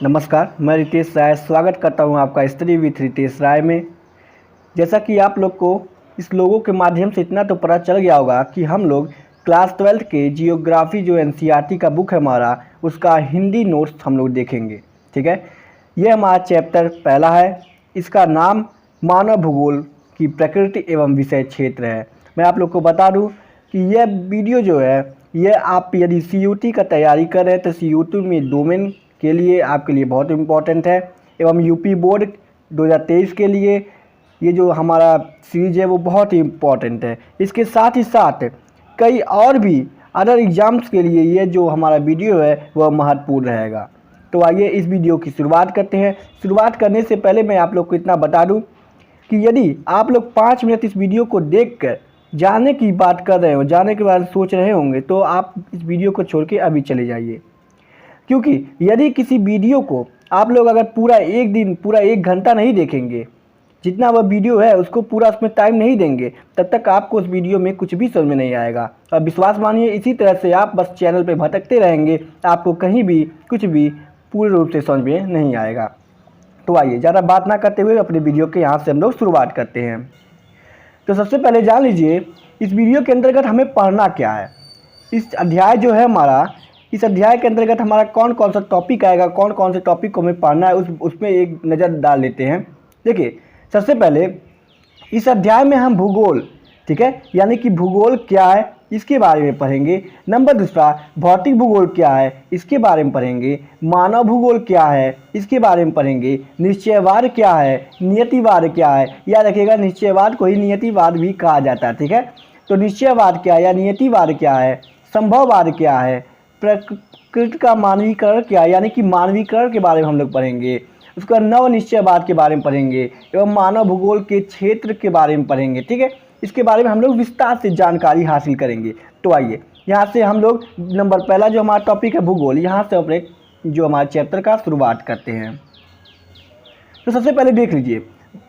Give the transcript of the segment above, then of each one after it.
नमस्कार, मैं रितेश राय स्वागत करता हूं आपका स्टडी विथ रितेश राय में। जैसा कि आप लोग को इस लोगों के माध्यम से इतना तो पता चल गया होगा कि हम लोग क्लास 12th के जियोग्राफी जो एनसीईआरटी का बुक है हमारा, उसका हिंदी नोट्स हम लोग देखेंगे। ठीक है, ये हमारा चैप्टर पहला है। इसका नाम मानव भूगोल की प्रकृति एवं विषय क्षेत्र है। मैं आप लोग को बता दूं कि यह वीडियो जो है ये आप यदि सीयूटी का तैयारी कर रहे हैं तो सीयूटी में डोमेन के लिए आपके लिए बहुत इम्पोर्टेंट है, एवं यूपी बोर्ड 2023 के लिए ये जो हमारा सीरीज है वो बहुत ही इम्पोर्टेंट है। इसके साथ ही साथ कई और भी अदर एग्ज़ाम्स के लिए ये जो हमारा वीडियो है वह महत्वपूर्ण रहेगा। तो आइए इस वीडियो की शुरुआत करते हैं। शुरुआत करने से पहले मैं आप लोग को इतना बता दूं कि यदि आप लोग 5 मिनट इस वीडियो को देखकर जाने की बात कर रहे हो, जाने के बारे में सोच रहे होंगे, तो आप इस वीडियो को छोड़ के अभी चले जाइए। क्योंकि यदि किसी वीडियो को आप लोग अगर पूरा एक दिन, पूरा 1 घंटा नहीं देखेंगे, जितना वह वीडियो है उसको पूरा उसमें टाइम नहीं देंगे, तब तक आपको उस वीडियो में कुछ भी समझ में नहीं आएगा। और विश्वास मानिए, इसी तरह से आप बस चैनल पे भटकते रहेंगे, आपको कहीं भी कुछ भी पूरे रूप से समझ में नहीं आएगा। तो आइए ज़्यादा बात ना करते हुए अपने वीडियो के यहाँ से हम लोग शुरुआत करते हैं। तो सबसे पहले जान लीजिए इस वीडियो के अंतर्गत हमें पढ़ना क्या है। इस अध्याय जो है हमारा, इस अध्याय के अंतर्गत हमारा कौन कौन सा टॉपिक आएगा, कौन कौन से टॉपिक को हमें पढ़ना है, उसमें एक नज़र डाल लेते हैं। देखिए, सबसे पहले इस अध्याय में हम भूगोल, ठीक है, यानी कि भूगोल क्या है इसके बारे में पढ़ेंगे। नंबर दूसरा, भौतिक भूगोल क्या है इसके बारे में पढ़ेंगे। मानव भूगोल क्या है इसके बारे में पढ़ेंगे। निश्चयवाद क्या है, नियतिवाद क्या है, याद रखिएगा निश्चयवाद को ही नियतिवाद भी कहा जाता है। ठीक है, तो निश्चयवाद क्या है या नियतिवाद क्या है, संभववाद क्या है, प्रकृति का मानवीकरण क्या है, यानी कि मानवीकरण के बारे में हम लोग पढ़ेंगे। उसका नव निश्चयवाद के बारे में पढ़ेंगे एवं मानव भूगोल के क्षेत्र के बारे में पढ़ेंगे। ठीक है, इसके बारे में हम लोग विस्तार से जानकारी हासिल करेंगे। तो आइए यहाँ से हम लोग नंबर पहला जो हमारा टॉपिक है भूगोल, यहाँ से अपने जो हमारे चैप्टर का शुरुआत करते हैं। तो सबसे पहले देख लीजिए,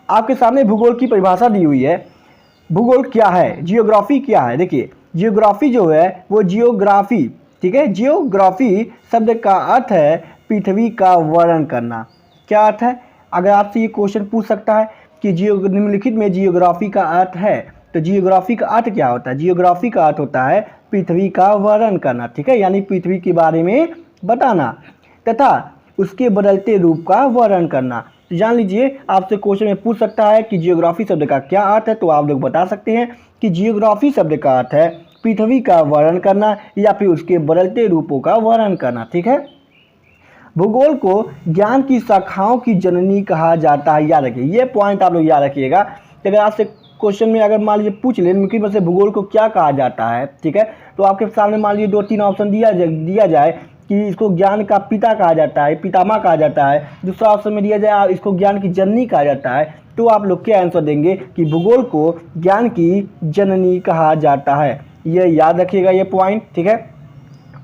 आपके सामने भूगोल की परिभाषा दी हुई है। भूगोल क्या है, जियोग्राफी क्या है। देखिए, जियोग्राफी जो है वो जियोग्राफी, ठीक है, जियोग्राफी शब्द का अर्थ है पृथ्वी का वर्णन करना। क्या अर्थ है, अगर आपसे ये क्वेश्चन पूछ सकता है कि निम्नलिखित में जियोग्राफी का अर्थ है, तो जियोग्राफी का अर्थ क्या होता है। जियोग्राफी का अर्थ होता है पृथ्वी का वर्णन करना, ठीक है, यानी पृथ्वी के बारे में बताना तथा उसके बदलते रूप का वर्णन करना। तो जान लीजिए, आपसे क्वेश्चन में पूछ सकता है कि जियोग्राफी शब्द का क्या अर्थ है, तो आप लोग बता सकते हैं कि जियोग्राफी शब्द का अर्थ है पृथ्वी का वर्णन करना या फिर उसके बदलते रूपों का वर्णन करना। ठीक है, भूगोल को ज्ञान की शाखाओं की जननी कहा जाता है। याद रखिए, ये पॉइंट आप लोग याद रखिएगा। अगर आपसे क्वेश्चन में अगर मान लीजिए पूछ ले कि वैसे भूगोल को क्या कहा जाता है, ठीक है, तो आपके सामने मान लीजिए 2-3 ऑप्शन दिया जाए कि इसको ज्ञान का पिता कहा जाता है, पितामह कहा जाता है। दूसरा ऑप्शन में दिया जाए इसको ज्ञान की जननी कहा जाता है, तो आप लोग क्या आंसर देंगे कि भूगोल को ज्ञान की जननी कहा जाता है। ये याद रखिएगा ये पॉइंट, ठीक है।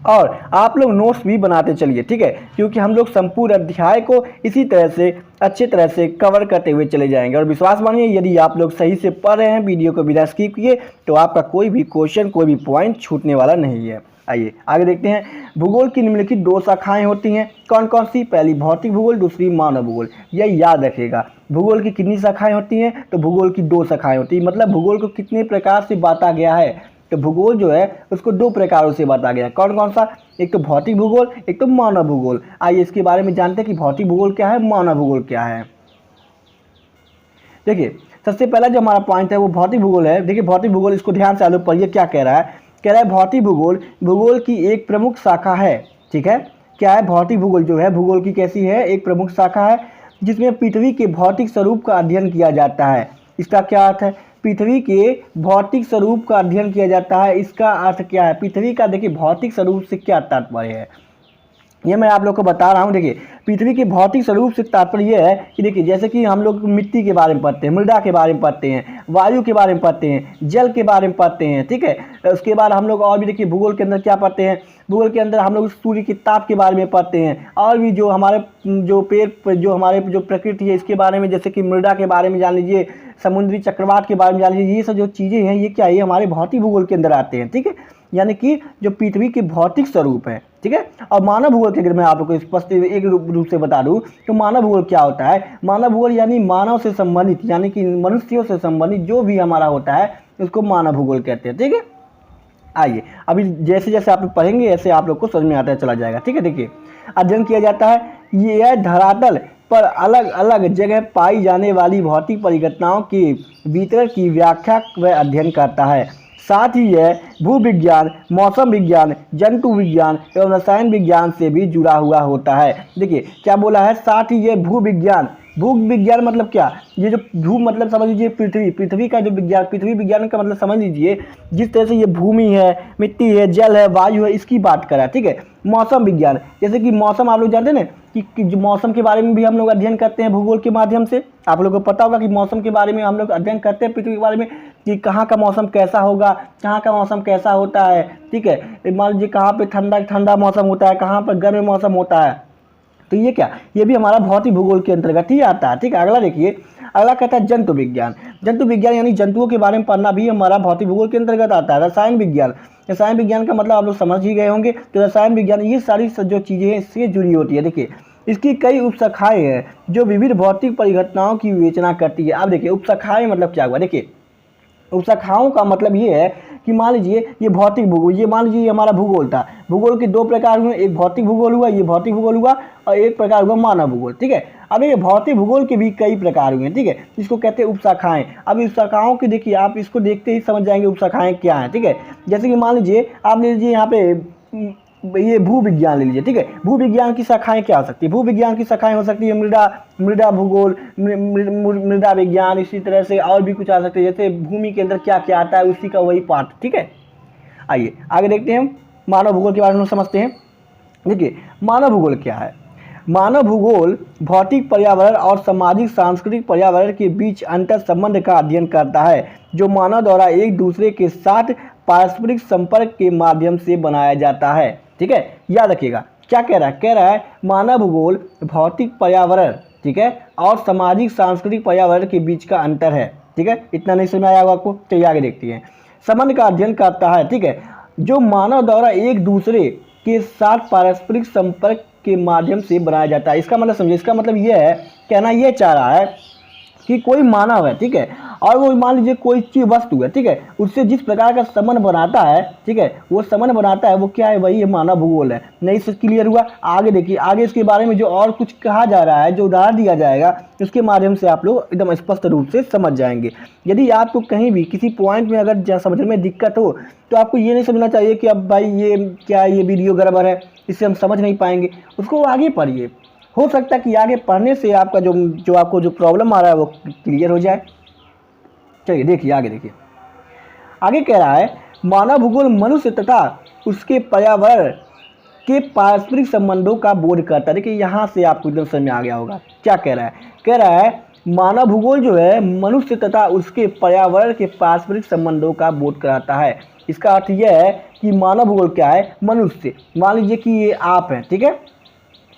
और आप लोग नोट्स भी बनाते चलिए, ठीक है, क्योंकि हम लोग संपूर्ण अध्याय को इसी तरह से अच्छे तरह से कवर करते हुए चले जाएंगे। और विश्वास मानिए, यदि आप लोग सही से पढ़ रहे हैं, वीडियो को बिना स्किप किए, तो आपका कोई भी क्वेश्चन, कोई भी पॉइंट छूटने वाला नहीं है। आइए आगे देखते हैं। भूगोल की निम्नलिखित 2 शाखाएं होती हैं, कौन कौन सी। पहली भौतिक भूगोल, दूसरी मानव भूगोल। यह याद रखिएगा, भूगोल की कितनी शाखाएं होती हैं, तो भूगोल की 2 शाखाएं होती हैं। मतलब भूगोल को कितने प्रकार से बांटा गया है, तो भूगोल जो है उसको 2 प्रकारों से बांटा गया। कौन कौन सा, एक तो भौतिक भूगोल, एक तो मानव भूगोल। आइए इसके बारे में जानते हैं कि भौतिक भूगोल क्या है, मानव भूगोल क्या है। देखिए, सबसे पहला जो हमारा पॉइंट है वो भौतिक भूगोल है। देखिए, भौतिक भूगोल, इसको ध्यान से आलो पढ़िए क्या कह रहा है। कह रहा है भौतिक भूगोल भूगोल की एक प्रमुख शाखा है। ठीक है, क्या है, भौतिक भूगोल जो है भूगोल की कैसी है, एक प्रमुख शाखा है, जिसमें पृथ्वी के भौतिक स्वरूप का अध्ययन किया जाता है। इसका क्या अर्थ है, पृथ्वी के भौतिक स्वरूप का अध्ययन किया जाता है। इसका अर्थ क्या है, पृथ्वी का देखिए भौतिक स्वरूप से क्या तात्पर्य है, ये मैं आप लोग को बता रहा हूँ। देखिए, पृथ्वी के भौतिक स्वरूप से तात्पर्य ये है कि देखिए, जैसे कि हम लोग मिट्टी के बारे में पढ़ते हैं, मृदा के बारे में पढ़ते हैं, वायु के बारे में पढ़ते हैं, जल के बारे में पढ़ते हैं, ठीक है। उसके बाद हम लोग और भी देखिए भूगोल के अंदर क्या पढ़ते हैं, भूगोल के अंदर हम लोग सूर्य की ताप के बारे में पढ़ते हैं, और भी जो हमारे जो पेड़ जो हमारे जो प्रकृति है इसके बारे में, जैसे कि मृदा के बारे में जान लीजिए, समुद्री चक्रवात के बारे में जान लीजिए। ये सब जो चीज़ें हैं ये क्या है, ये हमारे भौतिक भूगोल के अंदर आते हैं, ठीक है। यानी कि जो पृथ्वी के भौतिक स्वरूप है, ठीक है। और मानव भूगोल के अगर मैं आप लोग को स्पष्ट एक रूप से बता दूं तो मानव भूगोल क्या होता है। मानव भूगोल यानी मानव से संबंधित, यानी कि मनुष्यों से संबंधित जो भी हमारा होता है उसको मानव भूगोल कहते हैं, ठीक है। आइए अभी जैसे जैसे आप लोग पढ़ेंगे ऐसे आप लोग को समझ में आता चला जाएगा, ठीक है। देखिए अध्ययन किया जाता है, यह धरातल पर अलग अलग जगह पाई जाने वाली भौतिक परिघटनाओं के वितरण की व्याख्या व अध्ययन करता है। साथ ही यह भूविज्ञान, मौसम विज्ञान, जंतु विज्ञान एवं रसायन विज्ञान से भी जुड़ा हुआ होता है। देखिए क्या बोला है, साथ ही यह भूविज्ञान, भू विज्ञान मतलब क्या, ये जो भू मतलब समझ लीजिए पृथ्वी का जो विज्ञान, पृथ्वी विज्ञान का मतलब समझ लीजिए जिस तरह से ये भूमि है, मिट्टी है, जल है, वायु है, इसकी बात करा, ठीक है। मौसम विज्ञान, जैसे कि मौसम आप लोग जानते हैं ना कि जो मौसम के बारे में भी हम लोग अध्ययन करते हैं भूगोल के माध्यम से। आप लोगों को पता होगा कि मौसम के बारे में हम लोग अध्ययन करते हैं पृथ्वी के बारे में कि कहाँ का मौसम कैसा होगा, कहाँ का मौसम कैसा होता है, ठीक है। मान लीजिए कहाँ पे ठंडा ठंडा मौसम होता है, कहाँ पर गर्म मौसम होता है, तो ये क्या, ये भी हमारा भौतिक भूगोल के अंतर्गत ही आता है, ठीक है। अगला देखिए, अगला कहता है जंतु विज्ञान। जंतु विज्ञान यानी जंतुओं के बारे में पढ़ना भी हमारा भौतिक भूगोल के अंतर्गत आता है। रसायन विज्ञान, रसायन विज्ञान का मतलब आप लोग समझ ही गए होंगे, तो रसायन विज्ञान ये सारी जो चीज़ें हैं इससे जुड़ी होती है। देखिए इसकी कई उपशाखाएं हैं जो विविध भौतिक परिघटनाओं की विवेचना करती है। अब देखिए उपशाखाएं मतलब क्या हुआ, देखिए उपशाखाओं का मतलब ये है कि मान लीजिए ये भौतिक भूगोल, ये मान लीजिए ये हमारा भूगोल था, भूगोल के दो प्रकार हुए, एक भौतिक भूगोल हुआ, ये भौतिक भूगोल हुआ, और एक प्रकार हुआ मानव भूगोल, ठीक है। अब ये भौतिक भूगोल के भी कई प्रकार हुए हैं, ठीक है, इसको कहते हैं उपशाखाएं। अब इस शाखाओं की देखिए आप इसको देखते ही समझ जाएंगे उपशाखाएं क्या हैं, ठीक है। जैसे कि मान लीजिए आप ले लीजिए यहाँ पे ये भू विज्ञान ले लीजिए, ठीक है। भू विज्ञान की शाखाएं क्या हो सकती है, भू विज्ञान की शाखाएं हो सकती है मृदा भूगोल, मृदा विज्ञान, इसी तरह से और भी कुछ आ सकते हैं, जैसे भूमि के अंदर क्या क्या आता है उसी का वही पार्ट, ठीक है। आइए आगे देखते हैं, मानव भूगोल के बारे में समझते हैं। देखिए मानव भूगोल क्या है। मानव भूगोल भौतिक पर्यावरण और सामाजिक सांस्कृतिक पर्यावरण के बीच अंतर संबंध का अध्ययन करता है जो मानव द्वारा एक दूसरे के साथ पारस्परिक संपर्क के माध्यम से बनाया जाता है, ठीक है। याद रखिएगा क्या कह रहा है, कह रहा है मानव भूगोल भौतिक पर्यावरण, ठीक है, और सामाजिक सांस्कृतिक पर्यावरण के बीच का अंतर है, ठीक है। इतना नहीं समझ में आया होगा आपको, चलिए आगे देखते हैं। संबंध का अध्ययन करता है, ठीक है, जो मानव द्वारा एक दूसरे के साथ पारस्परिक संपर्क के माध्यम से बनाया जाता है। इसका मतलब समझिए, इसका मतलब यह है, कहना यह चाह रहा है कि कोई मानव है, ठीक है, और वो मान लीजिए कोई चीज वस्तु है, ठीक है, उससे जिस प्रकार का संबंध बनाता है, ठीक है, वो संबंध बनाता है वो क्या है, वही मानव भूगोल है। नहीं से क्लियर हुआ। आगे देखिए, आगे इसके बारे में जो और कुछ कहा जा रहा है, जो उदाहरण दिया जाएगा उसके माध्यम से आप लोग एकदम स्पष्ट रूप से समझ जाएंगे। यदि आपको कहीं भी किसी पॉइंट में अगर समझने में दिक्कत हो तो आपको ये नहीं समझना चाहिए कि अब भाई ये क्या, ये वीडियो गड़बड़ है, इससे हम समझ नहीं पाएंगे, उसको आगे पढ़िए। हो सकता है कि आगे पढ़ने से आपका जो आपको जो प्रॉब्लम आ रहा है वो क्लियर हो जाए। चलिए देखिए आगे देखिए, आगे कह रहा है मानव भूगोल मनुष्य तथा उसके पर्यावरण के पारस्परिक संबंधों का बोध करता है। देखिए यहाँ से आपको एकदम समझ में आ गया होगा क्या कह रहा है। कह रहा है मानव भूगोल जो है मनुष्य तथा उसके पर्यावरण के पारस्परिक संबंधों का बोध कराता है। इसका अर्थ यह है कि मानव भूगोल क्या है, मनुष्य, मान लीजिए कि ये आप हैं, ठीक है,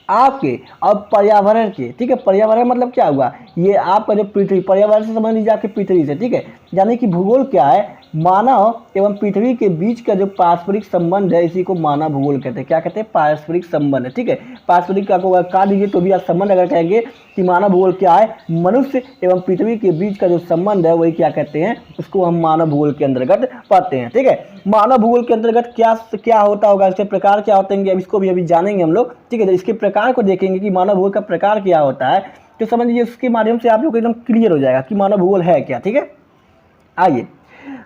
आपके और पर्यावरण के, ठीक है। पर्यावरण मतलब क्या हुआ, ये आपका जो पृथ्वी, पर्यावरण से समझ लीजिए आपके पृथ्वी से, ठीक है। यानी कि भूगोल क्या है, मानव एवं पृथ्वी के बीच का जो पारस्परिक संबंध है इसी को मानव भूगोल कहते हैं। क्या कहते हैं, पारस्परिक संबंध, ठीक है। पारस्परिक का को काट दीजिए तो भी आप संबंध अगर कहेंगे कि मानव भूगोल क्या है, मनुष्य एवं पृथ्वी के बीच का जो संबंध है वही क्या कहते हैं, उसको हम मानव भूगोल के अंतर्गत पढ़ते हैं, ठीक है। मानव भूगोल के अंतर्गत क्या होता होगा, इसके प्रकार क्या होते हैं, अब इसको भी अभी जानेंगे हम लोग, ठीक है। इसके प्रकार को देखेंगे कि मानव भूगोल का प्रकार क्या होता है, तो समझ लीजिए उसके माध्यम से आप लोग एकदम क्लियर हो जाएगा कि मानव भूगोल है क्या, ठीक है। आइए,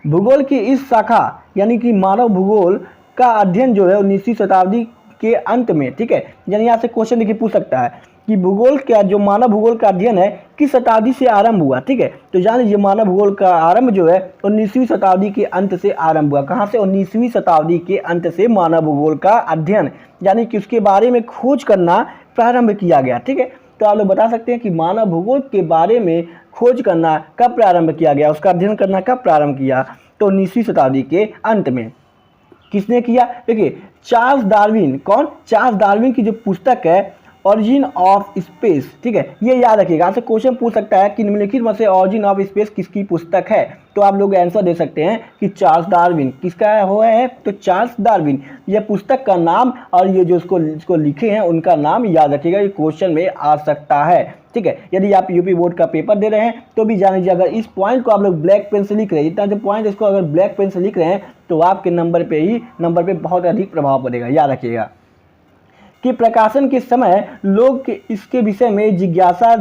भूगोल की इस शाखा यानी कि मानव भूगोल का अध्ययन जो है 19वीं शताब्दी के अंत में, ठीक है, यानी यहाँ से क्वेश्चन देखिए पूछ सकता है कि भूगोल का जो मानव भूगोल का अध्ययन है किस शताब्दी से आरंभ हुआ, ठीक है। तो जान लीजिए मानव भूगोल का आरंभ जो है 19वीं शताब्दी के अंत से आरंभ हुआ। कहाँ से, 19वीं शताब्दी के अंत से मानव भूगोल का अध्ययन यानी कि उसके बारे में खोज करना प्रारंभ किया गया, ठीक है। तो आप लोग बता सकते हैं कि मानव भूगोल के बारे में खोज करना कब प्रारंभ किया गया, उसका अध्ययन करना कब प्रारंभ किया? तो 19वीं शताब्दी के अंत में। किसने किया? देखिए चार्ल्स डार्विन। कौन? चार्ल्स डार्विन की जो पुस्तक है ऑरिजिन ऑफ स्पेस, ठीक है, ये याद रखिएगा। आपसे क्वेश्चन पूछ सकता है कि निम्नलिखित में से ऑरिजिन ऑफ स्पेस किसकी पुस्तक है? तो आप लोग आंसर दे सकते हैं कि चार्ल्स डार्विन। किसका हुआ है? तो चार्ल्स डार्विन। यह पुस्तक का नाम और ये जो इसको लिखे हैं उनका नाम याद रखिएगा, ये क्वेश्चन में आ सकता है, ठीक है। यदि आप यूपी बोर्ड का पेपर दे रहे हैं तो भी जान लीजिए, अगर इस पॉइंट को आप लोग ब्लैक पेन से लिख रहे हैं, इतना जो पॉइंट इसको अगर ब्लैक पेन से लिख रहे हैं तो आपके नंबर पे बहुत अधिक प्रभाव पड़ेगा। याद रखिएगा कि प्रकाशन के समय लोग इसके विषय में जिज्ञासा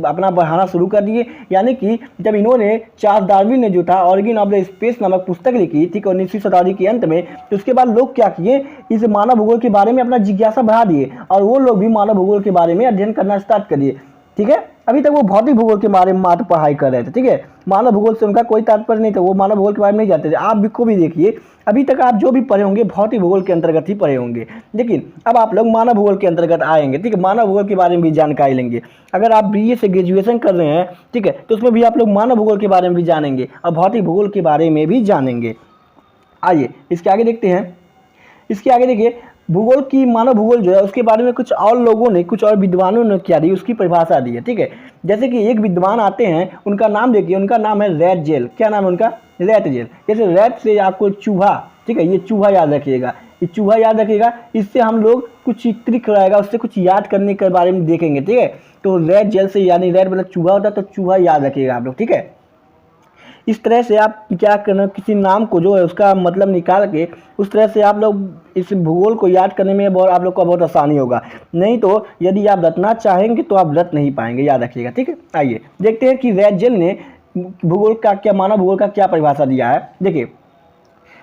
अपना बढ़ाना शुरू कर दिए। यानी कि जब इन्होंने चार्ल्स डार्विन ने जो था ऑरिजिन ऑफ द स्पेस नामक पुस्तक लिखी थी 19वीं शताब्दी के अंत में, तो उसके बाद लोग क्या किए, इस मानव भूगोल के बारे में अपना जिज्ञासा बढ़ा दिए और वो लोग भी मानव भूगोल के बारे में अध्ययन करना स्टार्ट कर दिए, ठीक है। अभी तक वो भौतिक भूगोल के बारे में मात्र पढ़ाई कर रहे थे, ठीक है। मानव भूगोल से उनका कोई तात्पर्य नहीं था, वो मानव भूगोल के बारे में नहीं जानते थे। आप को भी देखिए, अभी तक आप जो भी पढ़े होंगे भौतिक भूगोल के अंतर्गत ही पढ़े होंगे, लेकिन अब आप लोग मानव भूगोल के अंतर्गत आएंगे, ठीक है। मानव भूगोल के बारे में भी जानकारी लेंगे। अगर आप बीए से ग्रेजुएशन कर रहे हैं, ठीक है, तो उसमें भी आप लोग मानव भूगोल के बारे में भी जानेंगे और भौतिक भूगोल के बारे में भी जानेंगे। आइए इसके आगे देखते हैं। इसके आगे देखिए, भूगोल की मानव भूगोल जो है उसके बारे में कुछ और लोगों ने, कुछ और विद्वानों ने क्या दी, उसकी परिभाषा दी है, ठीक है। जैसे कि एक विद्वान आते हैं, उनका नाम देखिए, उनका नाम है रैटजेल। क्या नाम है उनका? रैटजेल। जैसे रैट से आपको चूहा, ठीक है, ये चूहा याद रखिएगा, ये चूहा याद रखिएगा। इससे हम लोग कुछ ट्रिक कराएगा, उससे कुछ याद करने के बारे में देखेंगे, ठीक है। तो रैटजेल से, यानी रैट मतलब चूहा होता है, तो चूहा याद रखिएगा आप लोग, ठीक है। इस तरह से आप क्या करना, किसी नाम को जो है उसका मतलब निकाल के उस तरह से आप लोग इस भूगोल को याद करने में बहुत आप लोग को बहुत आसानी होगा। नहीं तो यदि आप रटना चाहेंगे तो आप रट नहीं पाएंगे, याद रखिएगा, ठीक है। आइए देखते हैं कि रैटजेल ने भूगोल का क्या, मानव भूगोल का क्या परिभाषा दिया है। देखिए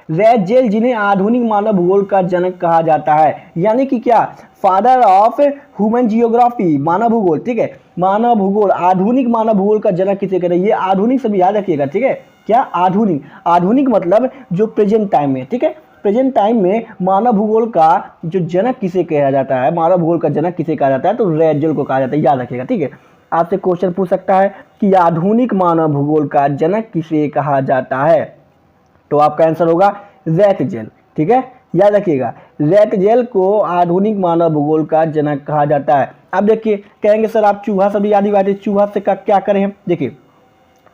रैटजेल, जिन्हें आधुनिक मानव भूगोल का जनक कहा जाता है, यानी कि क्या, फादर ऑफ ह्यूमन जियोग्राफी, मानव भूगोल, ठीक है। मानव भूगोल, आधुनिक मानव भूगोल का जनक किसे कहते हैं? ये आधुनिक सब याद रखिएगा, ठीक है। क्या? आधुनिक। आधुनिक मतलब जो प्रेजेंट टाइम में, ठीक है, प्रेजेंट टाइम में मानव भूगोल का जो जनक किसे कहा जाता है, मानव भूगोल का जनक किसे कहा जाता है? तो रैटजेल को कहा जाता है, याद रखिएगा, ठीक है। आपसे क्वेश्चन पूछ सकता है कि आधुनिक मानव भूगोल का जनक किसे कहा जाता है? तो आपका आंसर होगा रैटजेल, ठीक है, याद रखिएगा। रैटजेल को आधुनिक मानव भूगोल का जनक कहा जाता है। अब देखिए, कहेंगे सर आप चूहा सभी याद ही बात है, चूहा से क्या करें? देखिए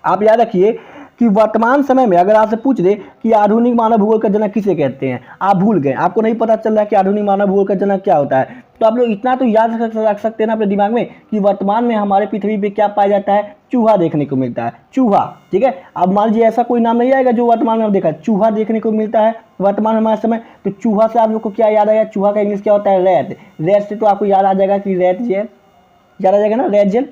आप याद रखिए कि वर्तमान समय में अगर आपसे पूछ दे कि आधुनिक मानव भूगोल का जनक किसे कहते हैं, आप भूल गए, आपको नहीं पता चल रहा है कि आधुनिक मानव भूगोल का जनक क्या होता है, तो आप लोग इतना तो याद रख सकते हैं ना अपने दिमाग में कि वर्तमान में हमारे पृथ्वी पे क्या पाया जाता है? चूहा देखने को मिलता है, चूहा, ठीक है। अब मान लीजिए ऐसा कोई नाम नहीं आएगा जो वर्तमान में हम देखा, चूहा देखने को मिलता है वर्तमान में हमारे समय, तो चूहा से आप लोग को क्या याद आएगा? चूहा का इंग्लिश क्या होता है? रैट। रैट से तो आपको याद आ जाएगा कि रैटजेल, याद आ जाएगा ना, रैटजेल।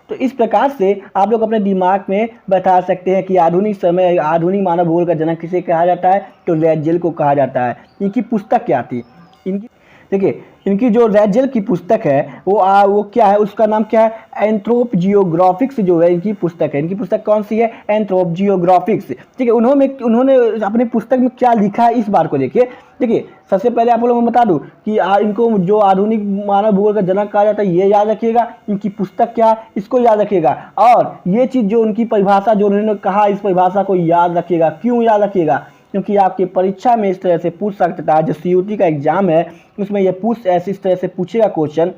तो इस प्रकार से आप लोग अपने दिमाग में बैठा सकते हैं कि आधुनिक मानव भूगोल का जनक किसे कहा जाता है? तो रैटजेल को कहा जाता है। इनकी पुस्तक क्या थी? इनकी देखिए, इनकी जो रैटजेल की पुस्तक है वो क्या है, उसका नाम क्या है? एंथ्रोपजियोग्राफिक्स जो है इनकी पुस्तक है। इनकी पुस्तक कौन सी है? एंथ्रोपजियोग्राफिक्स, ठीक है। उन्होंने अपनी पुस्तक में क्या लिखा है इस बार को देखिए। देखिए सबसे पहले आप लोगों को बता दूं कि इनको जो आधुनिक मानव भूगोल का जनक कहा जाता है ये याद रखिएगा, इनकी पुस्तक क्या है इसको याद रखिएगा, और ये चीज़ जो उनकी परिभाषा जो उन्होंने कहा, इस परिभाषा को याद रखिएगा। क्यों याद रखिएगा? क्योंकि आपकी परीक्षा में इस तरह से पूछ सकता है, जो सीयूटी का एग्जाम है उसमें ये इस तरह से पूछेगा क्वेश्चन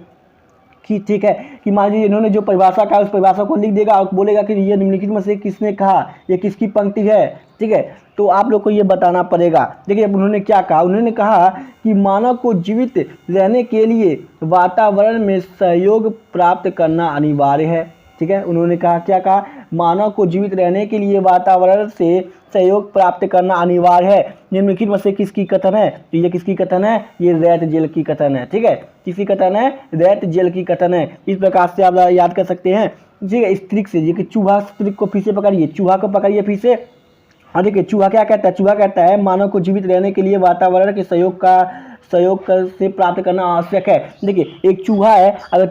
कि, ठीक है, कि मान लीजिए इन्होंने जो परिभाषा कहा उस परिभाषा को लिख देगा और बोलेगा कि ये निम्नलिखित में से किसने कहा, ये किसकी पंक्ति है, ठीक है। तो आप लोग को ये बताना पड़ेगा। देखिए उन्होंने क्या कहा, उन्होंने कहा कि मानव को जीवित रहने के लिए वातावरण में सहयोग प्राप्त करना अनिवार्य है, ठीक है। उन्होंने कहा, क्या कहा? मानव को जीवित रहने के लिए वातावरण से सहयोग प्राप्त करना अनिवार्य है। निम्नलिखित में से किसकी कथन है? तो ये किसकी कथन है? ये रैटजेल की कथन है, ठीक है। किसकी कथन है? रैटजेल की कथन है। इस प्रकार से आप याद कर सकते हैं, ठीक है। इस ट्रिक से, ये कि चूहा ट्रिक को फिर से पकड़िए, चूहा को पकड़िए फिर से। और देखिए चूहा क्या कहता है? चूहा कहता है मानव को जीवित रहने के लिए वातावरण के सहयोग से प्राप्त करना आवश्यक है। देखिए एक चूहा है, अगर